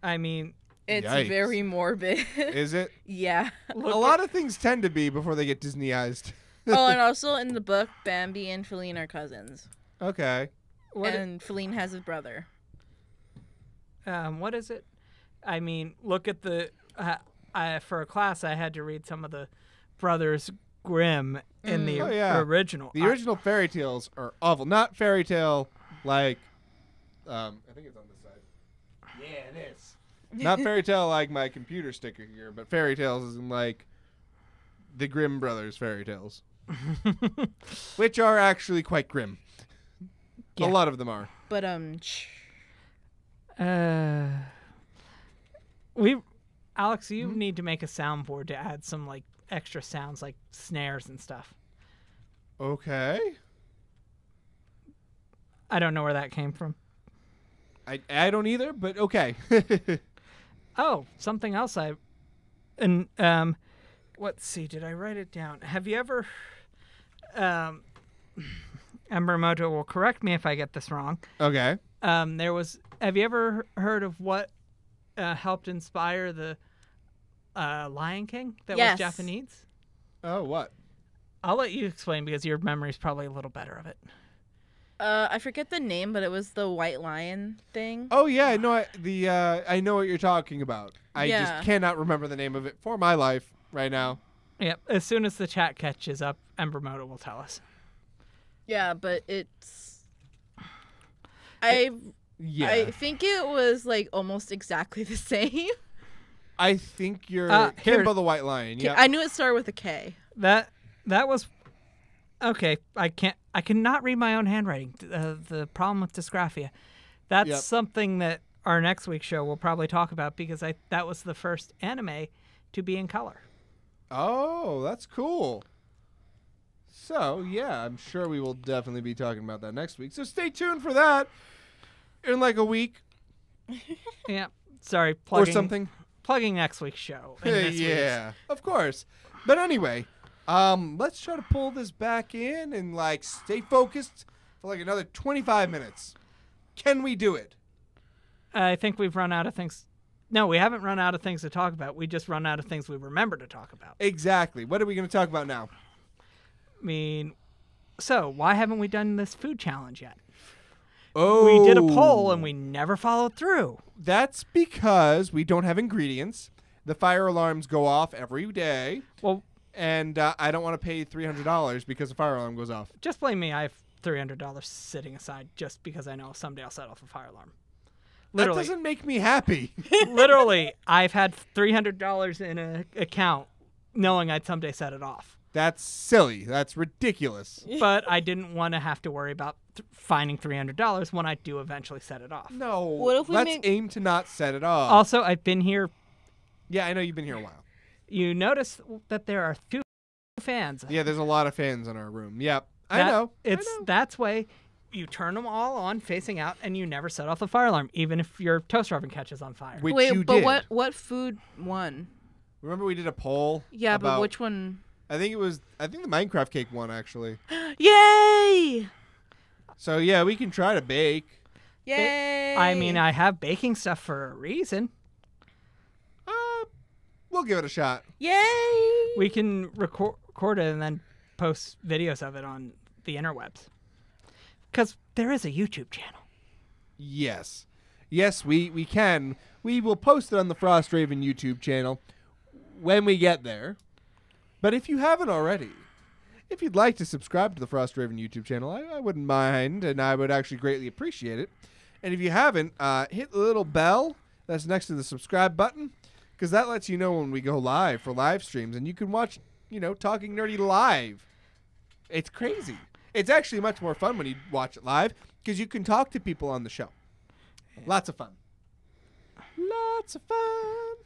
I mean, it's yikes. very morbid. Is it? Yeah. A lot of things tend to be before they get Disneyized. Oh, and also in the book, Bambi and Feline are cousins. Okay. And Feline has a brother. What is it? I mean, look at the... for a class, I had to read some of the brothers grim in the original. The original fairy tales are awful. Not fairy tale like, I think it's on this side. Yeah, it is. Not fairy tale like my computer sticker here, but fairy tales is in like the Grimm brothers fairy tales, which are actually quite grim. Yeah. A lot of them are. But Alex, you need to make a soundboard to add some like extra sounds like snares and stuff. Okay. I don't know where that came from. I don't either, but okay. Oh, something else let's see, did I write it down? Have you ever Embermoto will correct me if I get this wrong. Okay. Have you ever heard of what helped inspire the Lion King that was Japanese? Oh, what? I'll let you explain because your memory's probably a little better of it. I forget the name, but it was the white lion thing. Oh yeah, I know. I know what you're talking about. I just cannot remember the name of it for my life right now. Yep. As soon as the chat catches up, Embermoto will tell us. Yeah, but it's. I think it was like almost exactly the same. I think you're Kimbo the White Lion. Yeah. I knew it started with a K. That was okay. I cannot read my own handwriting. The problem with dysgraphia. That's something that our next week's show will probably talk about because that was the first anime to be in color. Oh, that's cool. So, yeah, I'm sure we will definitely be talking about that next week. So stay tuned for that in like a week. Yeah. Sorry, plugging, or something. Plugging next week's show. Yeah, of course. But anyway, let's try to pull this back in and like stay focused for like another 25 minutes. Can we do it? I think we've run out of things. No, we haven't run out of things to talk about. We just run out of things we remember to talk about. Exactly. What are we going to talk about now? I mean, so why haven't we done this food challenge yet? Oh. We did a poll and we never followed through. That's because we don't have ingredients. The fire alarms go off every day. Well, and I don't want to pay $300 because the fire alarm goes off. Just blame me. I have $300 sitting aside just because I know someday I'll set off a fire alarm. Literally. That doesn't make me happy. Literally, I've had $300 in an account knowing I'd someday set it off. That's silly. That's ridiculous. But I didn't want to have to worry about finding $300 when I do eventually set it off. No. What if we let's aim to not set it off. Also, I've been here. Yeah, I know you've been here a while. You notice that there are 2 fans. Yeah, there's a lot of fans in our room. Yep. I know. That's why you turn them all on facing out and you never set off the fire alarm, even if your toaster oven catches on fire. Which Wait, you but did. what food won? Remember we did a poll? Yeah, about, but which one? I think the Minecraft cake won, actually. Yay! So, yeah, we can try to bake. Yay! I mean, I have baking stuff for a reason. We'll give it a shot. Yay! We can record it and then post videos of it on the interwebs. Because there is a YouTube channel. Yes. Yes, we can. We will post it on the Frost Raven YouTube channel when we get there. But if you haven't already, if you'd like to subscribe to the Frost Raven YouTube channel, I wouldn't mind, and I would actually greatly appreciate it. And if you haven't, hit the little bell that's next to the subscribe button, because that lets you know when we go live for live streams, and you can watch, Talking Nerdy live. It's crazy. It's actually much more fun when you watch it live, because you can talk to people on the show. Lots of fun. Lots of fun.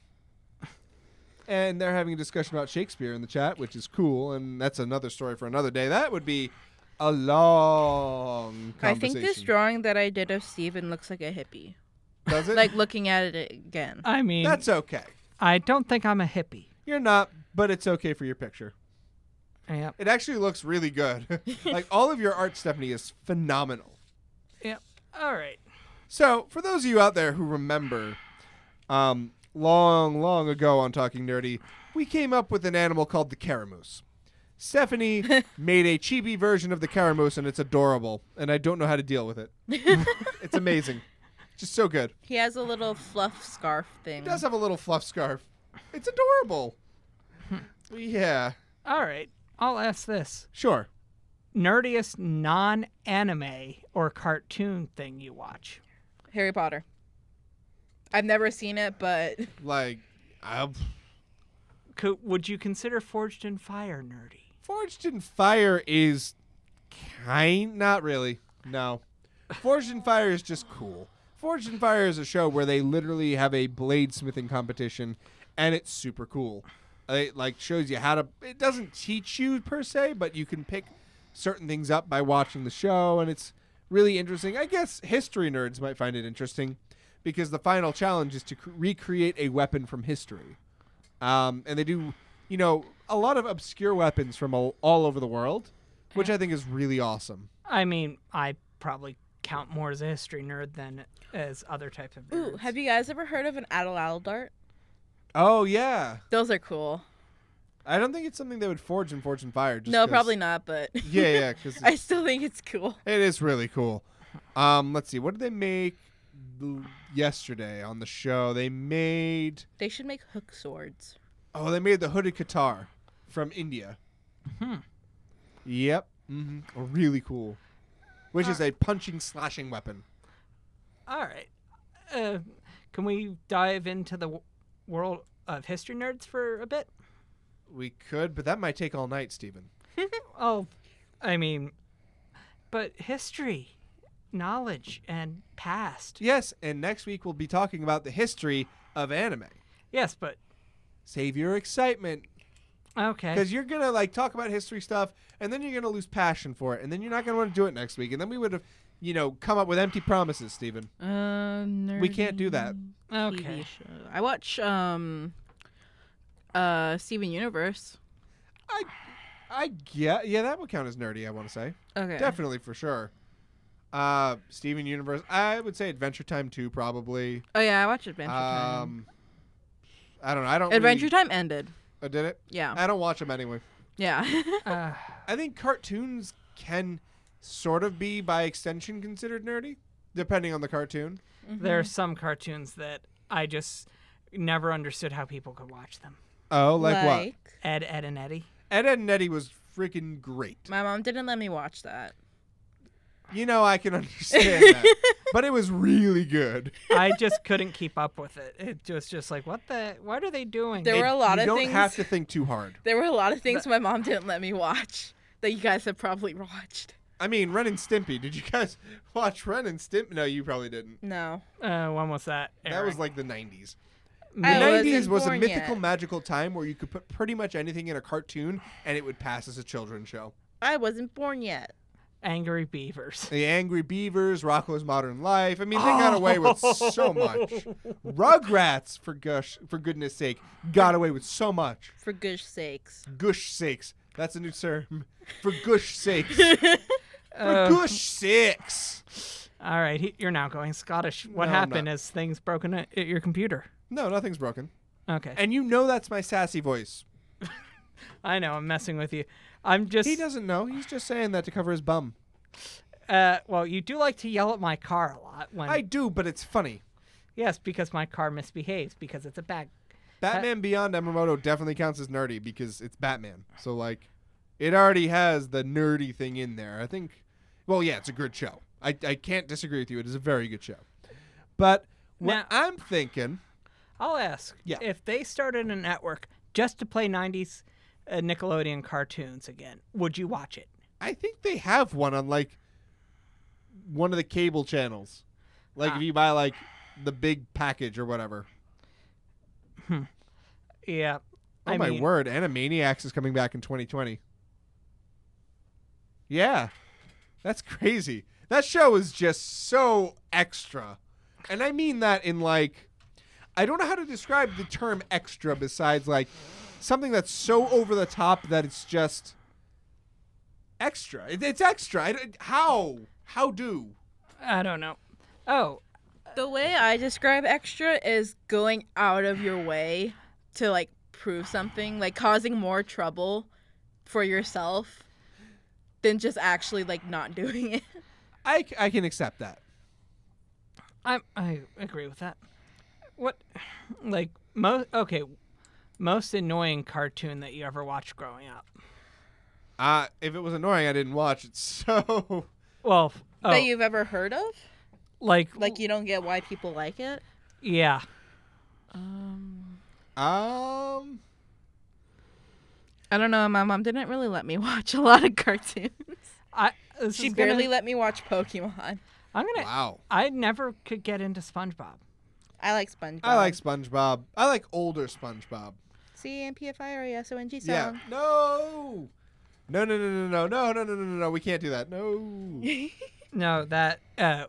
And they're having a discussion about Shakespeare in the chat, which is cool, and that's another story for another day. That would be a long conversation. I think this drawing that I did of Steven looks like a hippie. Does it? Like looking at it again. I mean, that's okay. I don't think I'm a hippie. You're not, but it's okay for your picture. Yep. It actually looks really good. Like, all of your art, Stephanie, is phenomenal. Yep. All right. So, for those of you out there who remember, long ago on Talking Nerdy, we came up with an animal called the caramoose. Stephanie made a chibi version of the caramoose, and it's adorable, and I don't know how to deal with it. It's amazing. Just so good. He has a little fluff scarf thing. He does have a little fluff scarf. It's adorable. Yeah. All right. I'll ask this. Sure. Nerdiest non-anime or cartoon thing you watch? Harry Potter. I've never seen it, but Like, Would you consider Forged in Fire nerdy? Forged in Fire is not really. No. Forged in Fire is just cool. Forged in Fire is a show where they literally have a bladesmithing competition, and it's super cool. It shows you how to. It doesn't teach you per se, but you can pick certain things up by watching the show, and it's really interesting. I guess history nerds might find it interesting because the final challenge is to recreate a weapon from history, and they do, a lot of obscure weapons from all over the world, which I think is really awesome. I mean, I probably count more as a history nerd than as other types of nerds. ooh, have you guys ever heard of an Adel dart? Oh yeah, Those are cool. I don't think it's something they would forge in Forged in Fire. Just No, 'cause- probably not, but Yeah, because I still think it's cool. it is really cool. Let's see, what did they make yesterday on the show? They made They should make hook swords. they made the hooded Qatar from India. Yep. Really cool. Which is a punching slashing weapon. All right. Can we dive into the world of history nerds for a bit? We could, but that might take all night, Stephen. Oh, I mean, but history, knowledge, and past. Yes, and next week we'll be talking about the history of anime. Yes, but Save your excitement, okay. because you're gonna talk about history stuff, and then you're gonna lose passion for it, and then you're not gonna want to do it next week, and then we would have, come up with empty promises, Stephen. We can't do that. Okay. TV show. I watch Steven Universe. Yeah, that would count as nerdy, I want to say. Okay. Definitely, for sure. Steven Universe, I would say Adventure Time 2, probably. Oh yeah, I watch Adventure Time. I don't know. I don't Adventure really, Time ended. Oh, did it? Yeah. I don't watch them anyway. Yeah. I think cartoons can sort of be, by extension, considered nerdy, depending on the cartoon. There are some cartoons that I just never understood how people could watch them. Oh, like what? Ed, Ed, and Eddie. Ed, Ed, and Eddie was freaking great. My mom didn't let me watch that. I can understand that. But it was really good. I just couldn't keep up with it. It was just like, what are they doing? There were a lot you of don't things. have to think too hard. There were a lot of things my mom didn't let me watch that you guys have probably watched. I mean, Ren and Stimpy. Did you guys watch Ren and Stimpy? No, you probably didn't. No. When was that? That was like the 90s. The I 90s wasn't was a born mythical, yet. magical time where you could put pretty much anything in a cartoon and it would pass as a children's show. I wasn't born yet. Angry Beavers. The Angry Beavers, Rocko's Modern Life. I mean, they got away with so much. Rugrats, for goodness sake, got away with so much. For gush sakes. Gush sakes. That's a new term. For gush sakes. For gush sakes. All right, you're now going Scottish. What No, I'm happened? not. Is things broken at your computer? No, nothing's broken. Okay. And that's my sassy voice. I know, I'm messing with you. I'm just... He doesn't know. He's just saying that to cover his bum. Well, you do like to yell at my car a lot. When I do, but it's funny. Yes, because my car misbehaves, because it's a bad... Batman Beyond Emermoto definitely counts as nerdy because it's Batman. So, it already has the nerdy thing in there. I think... Well, yeah, it's a good show. I can't disagree with you. It is a very good show. But what Now- I'm thinking... I'll ask. Yeah. If they started a network just to play 90s Nickelodeon cartoons again, would you watch it? I think they have one on, one of the cable channels. If you buy, the big package or whatever. Yeah. Oh, my word. Animaniacs is coming back in 2020. Yeah. That's crazy. That show is just so extra. And I mean that in, I don't know how to describe the term extra besides, something that's so over the top that it's just extra. It's extra. How do? I don't know. Oh, The way I describe extra is going out of your way to prove something, causing more trouble for yourself than just actually not doing it. I can accept that. I agree with that. What, most annoying cartoon that you ever watched growing up? If it was annoying, I didn't watch it. So, Well, That you've ever heard of? like Like you don't get why people like it? yeah. I don't know. My mom didn't really let me watch a lot of cartoons. This She is gonna- barely let me watch Pokemon. I'm gonna. wow. I never could get into SpongeBob. I like SpongeBob. I like SpongeBob. I like older SpongeBob. CMPFIRESONG song. Yeah. No. No. We can't do that. No. No, that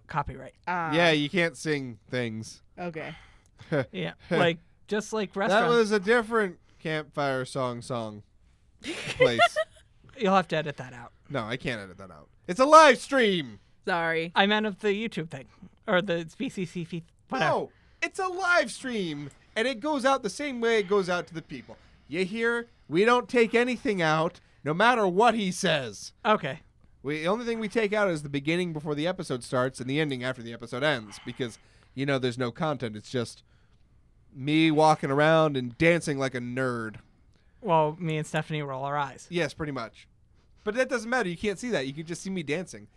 copyright. Yeah, you can't sing things. Okay. Yeah, like just like That restaurants. was a different campfire song place. You'll have to edit that out. No, I can't edit that out. It's a live stream. Sorry. I meant of the YouTube thing or the SPCC. Whatever. No, it's a live stream, and it goes out the same way it goes out to the people. You hear? We don't take anything out, no matter what he says. Okay. The only thing we take out is the beginning before the episode starts and the ending after the episode ends, because there's no content. It's just me walking around and dancing like a nerd. Well, me and Stephanie roll our eyes. Yes, pretty much. But that doesn't matter. You can't see that. You can just see me dancing.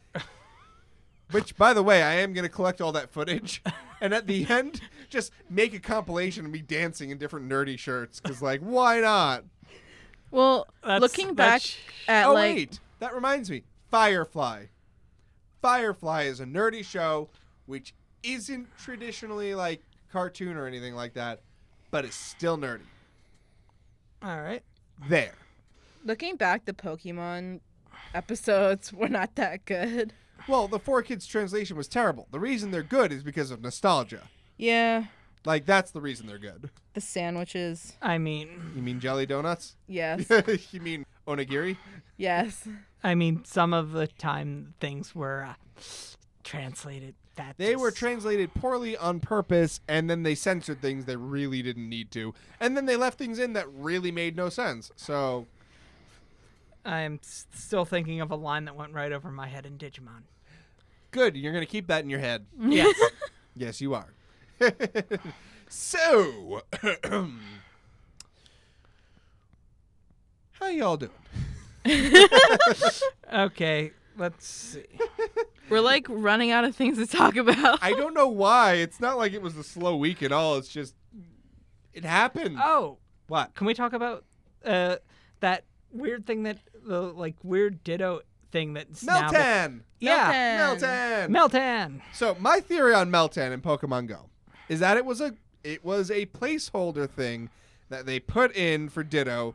Which, by the way, I am going to collect all that footage. And at the end, just make a compilation of me dancing in different nerdy shirts. Because, why not? Well, That's- looking back that's- at Oh, like wait. That reminds me. Firefly. Firefly is a nerdy show which isn't traditionally like cartoon or anything like that, but it's still nerdy. All right. There. looking back, the Pokemon episodes were not that good. Well, the 4Kids translation was terrible. The reason they're good is because of nostalgia. Yeah, That's the reason they're good. the sandwiches. I mean, You mean jelly donuts? Yes. You mean onigiri? Yes. some of the time things were translated that They were translated poorly on purpose, and then they censored things that really didn't need to. And then they left things in that really made no sense. So, I'm still thinking of a line that went right over my head in Digimon. good. You're going to keep that in your head. Yes. Yes, you are. So, how y'all doing? Okay, let's see. We're like running out of things to talk about. I don't know why. It's not like it was a slow week at all. It's just, it happened. Oh, What? can we talk about that weird thing the weird Ditto thing that's now... Meltan! Yeah, Meltan! Meltan. So my theory on Meltan in Pokemon Go is that it was a placeholder thing that they put in for Ditto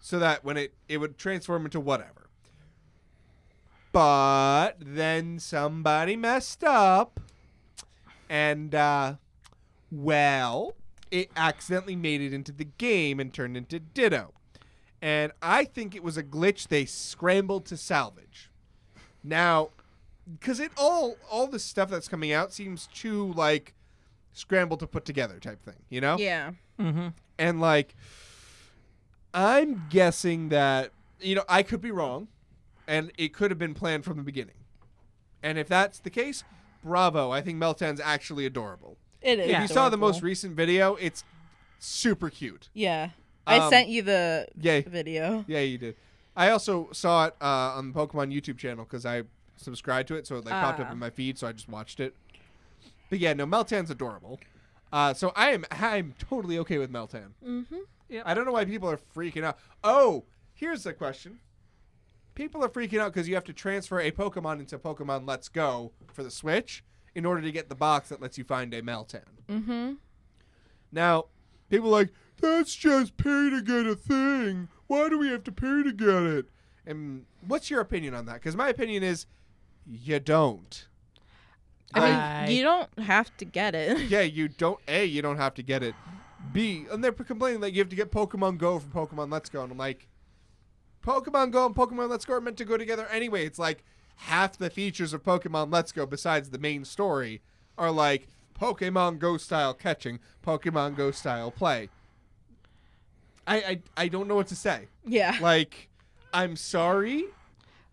so that when it would transform into whatever. But then somebody messed up and it accidentally made it into the game and turned into Ditto. And I think it was a glitch they scrambled to salvage. Now, because all the stuff that's coming out seems too scrambled to put together type thing, you know? Yeah. Mm-hmm. And I'm guessing that I could be wrong, and it could have been planned from the beginning. And if that's the case, bravo! I think Meltan's actually adorable. It is. If you saw the adorable. most recent video, it's super cute. Yeah. I sent you the Yay. video. Yeah, you did. I also saw it on the Pokemon YouTube channel because I subscribed to it, so it popped up in my feed, so I just watched it. But yeah, no, Meltan's adorable. So I'm totally okay with Meltan. Mm-hmm. Yep. I don't know why people are freaking out. Oh, here's the question. People are freaking out because you have to transfer a Pokemon into Pokemon Let's Go for the Switch in order to get the box that lets you find a Meltan. Mm-hmm. Now, people are like, that's just pay to get a thing. Why do we have to pay to get it? And what's your opinion on that? Because my opinion is, you don't. I mean, you don't have to get it. Yeah, you don't. A, you don't have to get it. B, and they're complaining that you have to get Pokemon Go from Pokemon Let's Go. And I'm like, Pokemon Go and Pokemon Let's Go are meant to go together anyway. It's like half the features of Pokemon Let's Go besides the main story are like Pokemon Go style catching, Pokemon Go style play. I don't know what to say. Yeah. I'm sorry.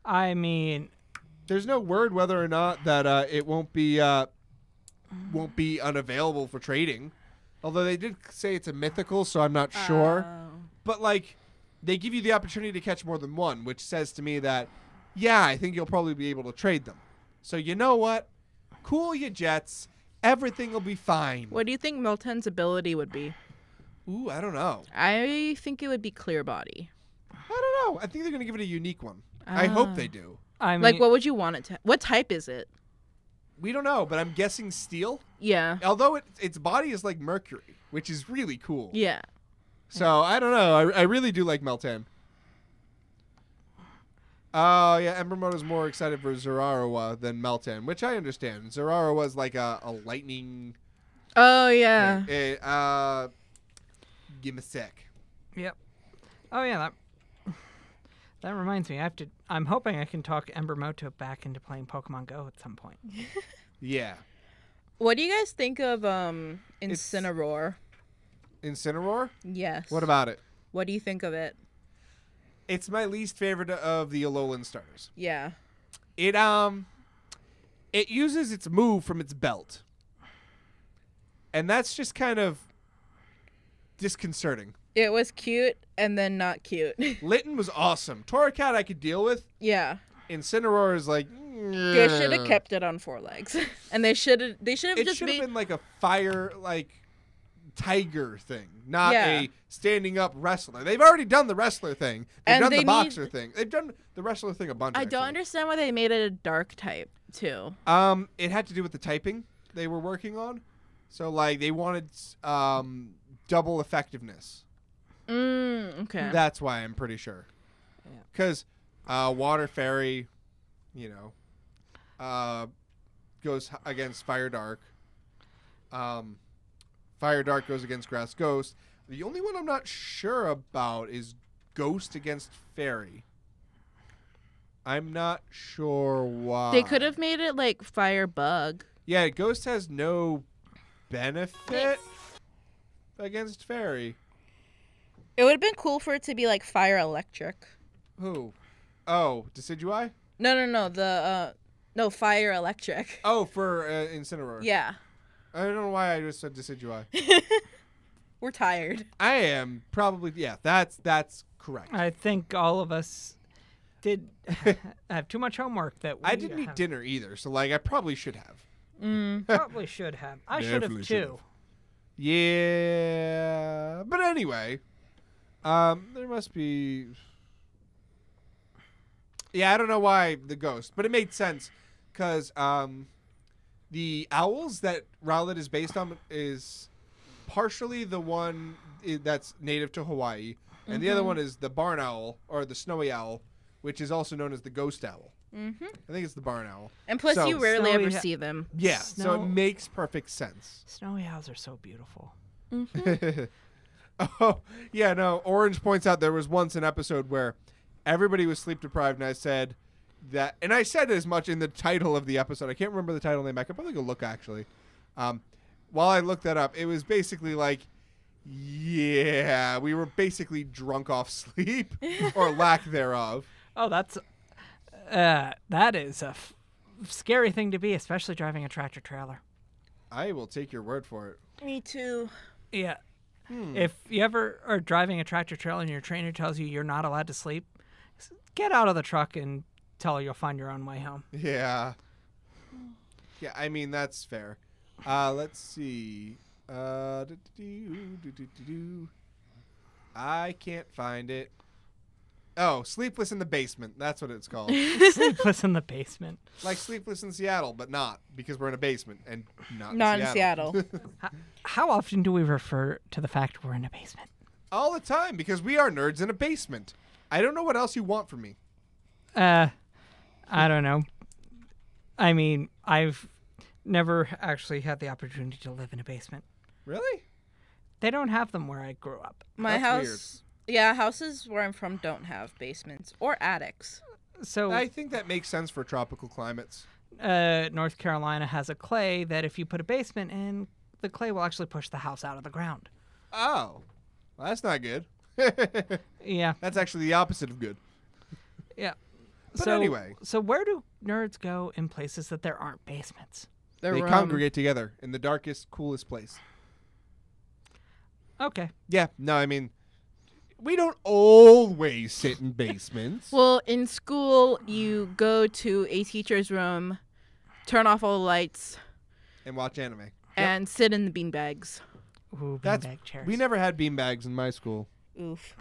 I mean, There's no word whether or not that it won't be unavailable for trading. Although they did say it's a mythical, so I'm not sure. But they give you the opportunity to catch more than one, which says to me that, yeah, I think you'll probably be able to trade them. So you know what? Cool your jets. Everything will be fine. What do you think Milten's ability would be? Ooh, I don't know. I think it would be clear body. I don't know. I think they're going to give it a unique one. I hope they do. I mean, Like, what would you want it to? What type is it? We don't know, but I'm guessing steel. Yeah. Although its body is like mercury, which is really cool. Yeah. So I don't know. I really do like Meltan. Oh, yeah, Embermoto's more excited for Zerarowa than Meltan, which I understand. Zerarowa is like a lightning... Oh, yeah. Give me a sec. Yep. Oh yeah, that reminds me. I'm hoping I can talk Embermoto back into playing Pokemon Go at some point. Yeah. What do you guys think of Incineroar? Incineroar? Yes. What about it? What do you think of it? It's my least favorite of the Alolan starters. Yeah. It uses its move from its belt. And that's just kind of disconcerting. It was cute and then not cute. Litten was awesome. Torracat I could deal with. Yeah. Incineroar is like... They should have kept it on 4 legs. And they should have It just should have made... been like a fire, like, tiger thing, not a standing up wrestler. They've already done the wrestler thing. They've done the boxer thing. They've done the wrestler thing a bunch. I don't understand why they made it a dark type, too. It had to do with the typing they were working on. So, like, they wanted double effectiveness. Okay. That's why I'm pretty sure. Because Water Fairy, goes against Fire Dark. Fire Dark goes against Grass Ghost. The only one I'm not sure about is Ghost against Fairy. I'm not sure why. They could have made it like Fire Bug. Yeah, Ghost has no benefit against Fairy. It would have been cool for it to be like Fire Electric. Who? Oh, Decidueye? No, Fire Electric. Oh, for Incineroar. Yeah. I don't know why I just said Decidueye. We're tired. I am probably, yeah, that's correct. I think all of us did have too much homework that we I didn't eat dinner either, so like I probably should have. Probably should have. I should have Definitely too. should've. Yeah, but anyway, there must be. Yeah, I don't know why the ghost, but it made sense because the owls that Rowlet is based on is partially the one that's native to Hawaii, and the other one is the barn owl or the snowy owl, which is also known as the ghost owl. I think it's the barn owl. And plus, So- you rarely ever Snowy- see them. Yeah, so it Snow- makes perfect sense. Snowy owls are so beautiful. Oh, yeah, no. Orange points out there was once an episode where everybody was sleep deprived, and I said that, and I said as much in the title of the episode. I can't remember the title name. I could probably go look, actually. While I looked that up, it was basically like, yeah, we were basically drunk off sleep or lack thereof. Oh, that is a scary thing to be, especially driving a tractor trailer. I will take your word for it. Me too. Yeah. If you ever are driving a tractor trailer and your trainer tells you you're not allowed to sleep, get out of the truck and tell her you'll find your own way home. Yeah. Yeah, I mean, that's fair. Let's see. I can't find it. Oh, Sleepless in the Basement. That's what it's called. Sleepless in the basement. Like Sleepless in Seattle, but not, because we're in a basement and not In Seattle. How often do we refer to the fact we're in a basement? All the time, because we are nerds in a basement. I don't know what else you want from me. I don't know. I mean, I've never actually had the opportunity to live in a basement. Really? They don't have them where I grew up. My That's house. weird. Yeah, houses where I'm from don't have basements or attics. So I think that makes sense for tropical climates. North Carolina has a clay that if you put a basement in, the clay will actually push the house out of the ground. Oh. Well, that's not good. Yeah. That's actually the opposite of good. Yeah. But anyway. So where do nerds go in places that there aren't basements? They're They congregate together in the darkest, coolest place. Okay. Yeah, no, I mean, We don't always sit in basements. Well, in school, you go to a teacher's room, turn off all the lights, And watch anime. and sit in the beanbags. Ooh, That's beanbag chairs. We never had beanbags in my school. Oof.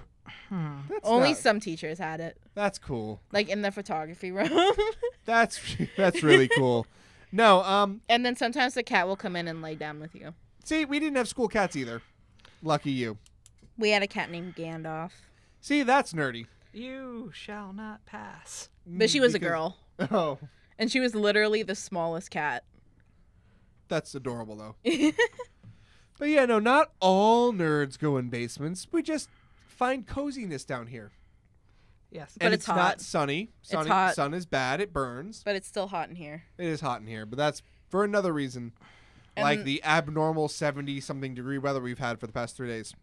That's Only not- some teachers had it, That's cool. like in the photography room. That's really cool. No, And then sometimes the cat will come in and lay down with you. see, we didn't have school cats either. Lucky you. We had a cat named Gandalf, See, that's nerdy. You shall not pass. but she was a Because- girl, Oh, and she was literally the smallest cat. that's adorable though. But yeah, no, not all nerds go in basements. We just find coziness down here. Yes. But And it's not hot. sunny. It's hot. Sun is bad. It burns. But it's still hot in here. It is hot in here, but that's for another reason. Like And- the abnormal 70-something degree weather we've had for the past 3 days.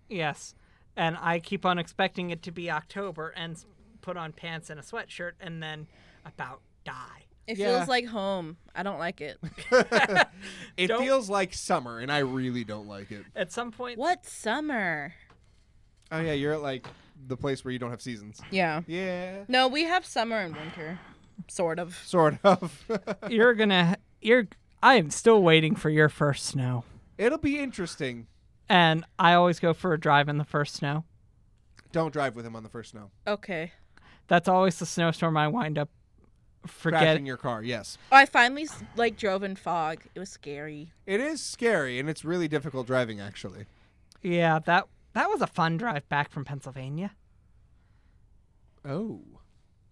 Yes. And I keep on expecting it to be October and put on pants and a sweatshirt and then about die. It Yeah. feels like home. I don't like it. It Don't- feels like summer, and I really don't like it. At some point, What summer? Oh yeah, you're at like the place where you don't have seasons. Yeah. Yeah, No, we have summer and winter. Sort of. sort of. I am still waiting for your first snow. It'll be interesting. And I always go for a drive in the first snow. Don't drive with him on the first snow. Okay. That's always the snowstorm I wind up Crashing forgetting. your car, yes. Oh, I finally drove in fog. It was scary. It is scary, and it's really difficult driving, actually. Yeah, that was a fun drive back from Pennsylvania. Oh.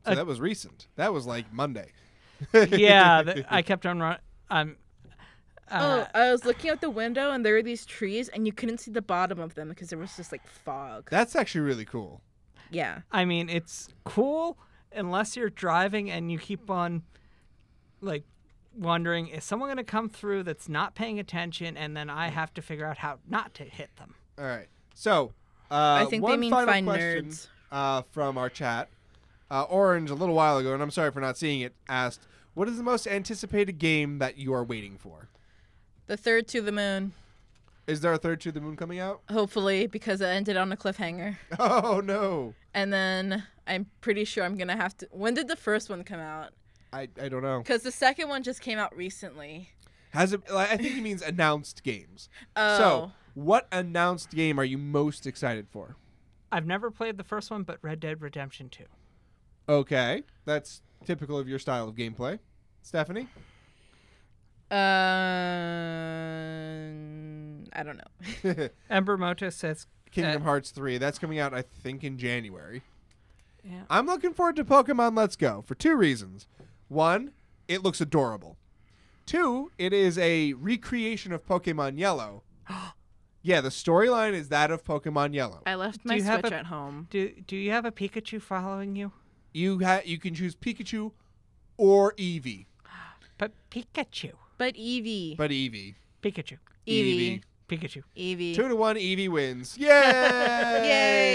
So that was recent. That was like Monday. Yeah, I kept on running. Oh, I was looking out the window and there were these trees and you couldn't see the bottom of them because there was just like fog. That's actually really cool. Yeah. I mean, it's cool unless you're driving and you keep on, like, wondering, is someone going to come through that's not paying attention, and then I have to figure out how not to hit them. All right. So, I think they one mean final find question, nerds. from our chat. Orange, a little while ago, and I'm sorry for not seeing it, asked, what is the most anticipated game that you are waiting for? The third to the moon, Is there a third to the moon coming out? hopefully, because it ended on a cliffhanger. Oh, no. And then I'm pretty sure I'm going to have to. When did the first one come out? I don't know. Because the second one just came out recently. Has it? I think he means announced games. Oh. So, what announced game are you most excited for? I've never played the first one, but Red Dead Redemption 2. Okay, that's typical of your style of gameplay. Stephanie? I don't know. Ember Moto says, Kingdom Hearts 3. That's coming out, I think, in January. yeah. I'm looking forward to Pokemon Let's Go for two reasons. One, it looks adorable. Two, it is a recreation of Pokemon Yellow. Yeah, the storyline is that of Pokemon Yellow. I left Do my you have Switch a- at home. Do you have a Pikachu following you? You can choose Pikachu or Eevee, But Pikachu. But Eevee. but Eevee. Pikachu. Eevee. Pikachu. Eevee. 2-1, Eevee wins. Yay!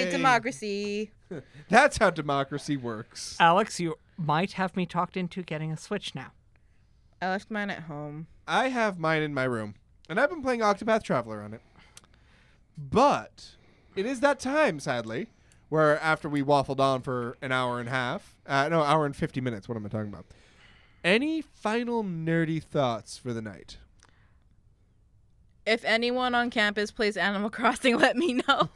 Yay, democracy. That's how democracy works. Alex, you might have me talked into getting a Switch now. I left mine at home. I have mine in my room, and I've been playing Octopath Traveler on it. But it is that time, sadly, where after we waffled on for an hour and a half, hour and 50 minutes. What am I talking about? Any final nerdy thoughts for the night? If anyone on campus plays Animal Crossing, let me know.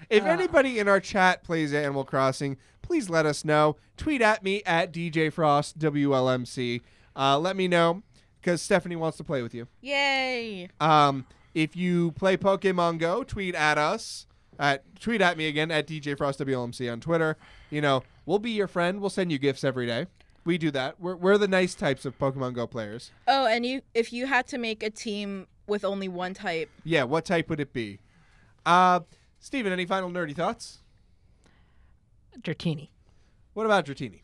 If anybody in our chat plays Animal Crossing, please let us know. Tweet at me at DJFrostWLMC. Let me know, because Stephanie wants to play with you. Yay. If you play Pokemon Go, tweet at us. Tweet at me again at DJFrostWLMC on Twitter. You know, we'll be your friend. We'll send you gifts every day. We do that. We're the nice types of Pokemon Go players. Oh, and if you had to make a team with only one type, Yeah, what type would it be? Steven, any final nerdy thoughts? Dratini. What about Dratini?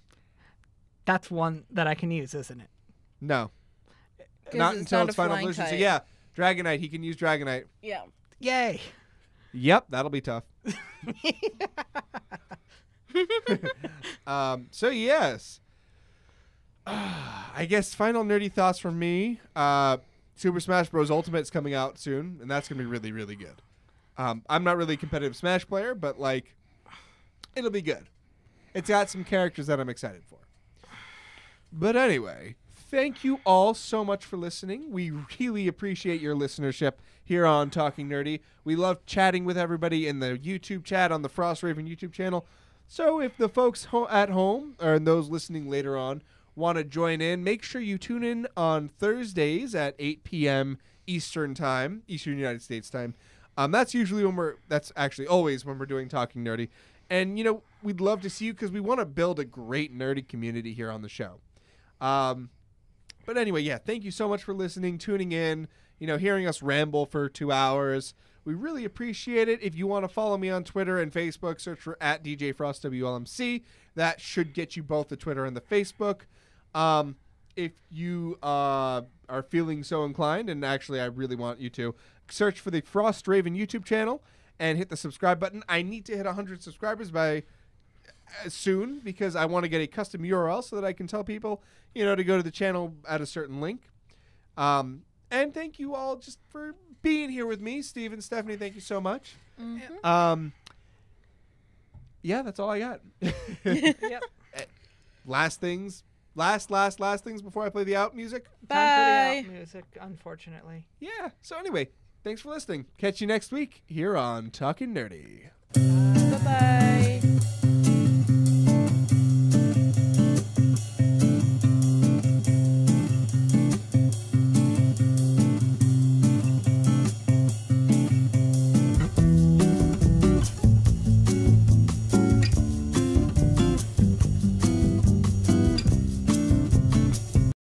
That's one that I can use, isn't it? No. 'Cause Not it's until not its a final flying version. So type. yeah, Dragonite. He can use Dragonite. yeah. Yay. Yep, that'll be tough. So yes. I guess final nerdy thoughts from me. Super Smash Bros. Ultimate's coming out soon, and that's gonna be really, really good. I'm not really a competitive Smash player, but like, it'll be good. It's got some characters that I'm excited for. But anyway, thank you all so much for listening. We really appreciate your listenership here on Talking Nerdy. We love chatting with everybody in the YouTube chat on the Frostraven YouTube channel. So if the folks at home or those listening later on want to join in, make sure you tune in on Thursdays at 8 p.m. Eastern United States time. That's usually that's actually always when we're doing Talking Nerdy. And, we'd love to see you because we want to build a great nerdy community here on the show. But anyway, yeah, thank you so much for listening, tuning in, hearing us ramble for 2 hours. We really appreciate it. If you want to follow me on Twitter and Facebook, search for @DJFrostWLMC. That should get you both the Twitter and the Facebook. If you are feeling so inclined, and actually I really want you to, search for the Frostraven YouTube channel and hit the subscribe button. I need to hit 100 subscribers by soon because I want to get a custom URL so that I can tell people, to go to the channel at a certain link. And thank you all just for being here with me. Steve and Stephanie, thank you so much. Mm-hmm. Yeah, that's all I got. Yep. Last things before I play the out music. Time for the Bye. out music, unfortunately. Yeah. So anyway, thanks for listening. Catch you next week here on Talking Nerdy. Bye-bye.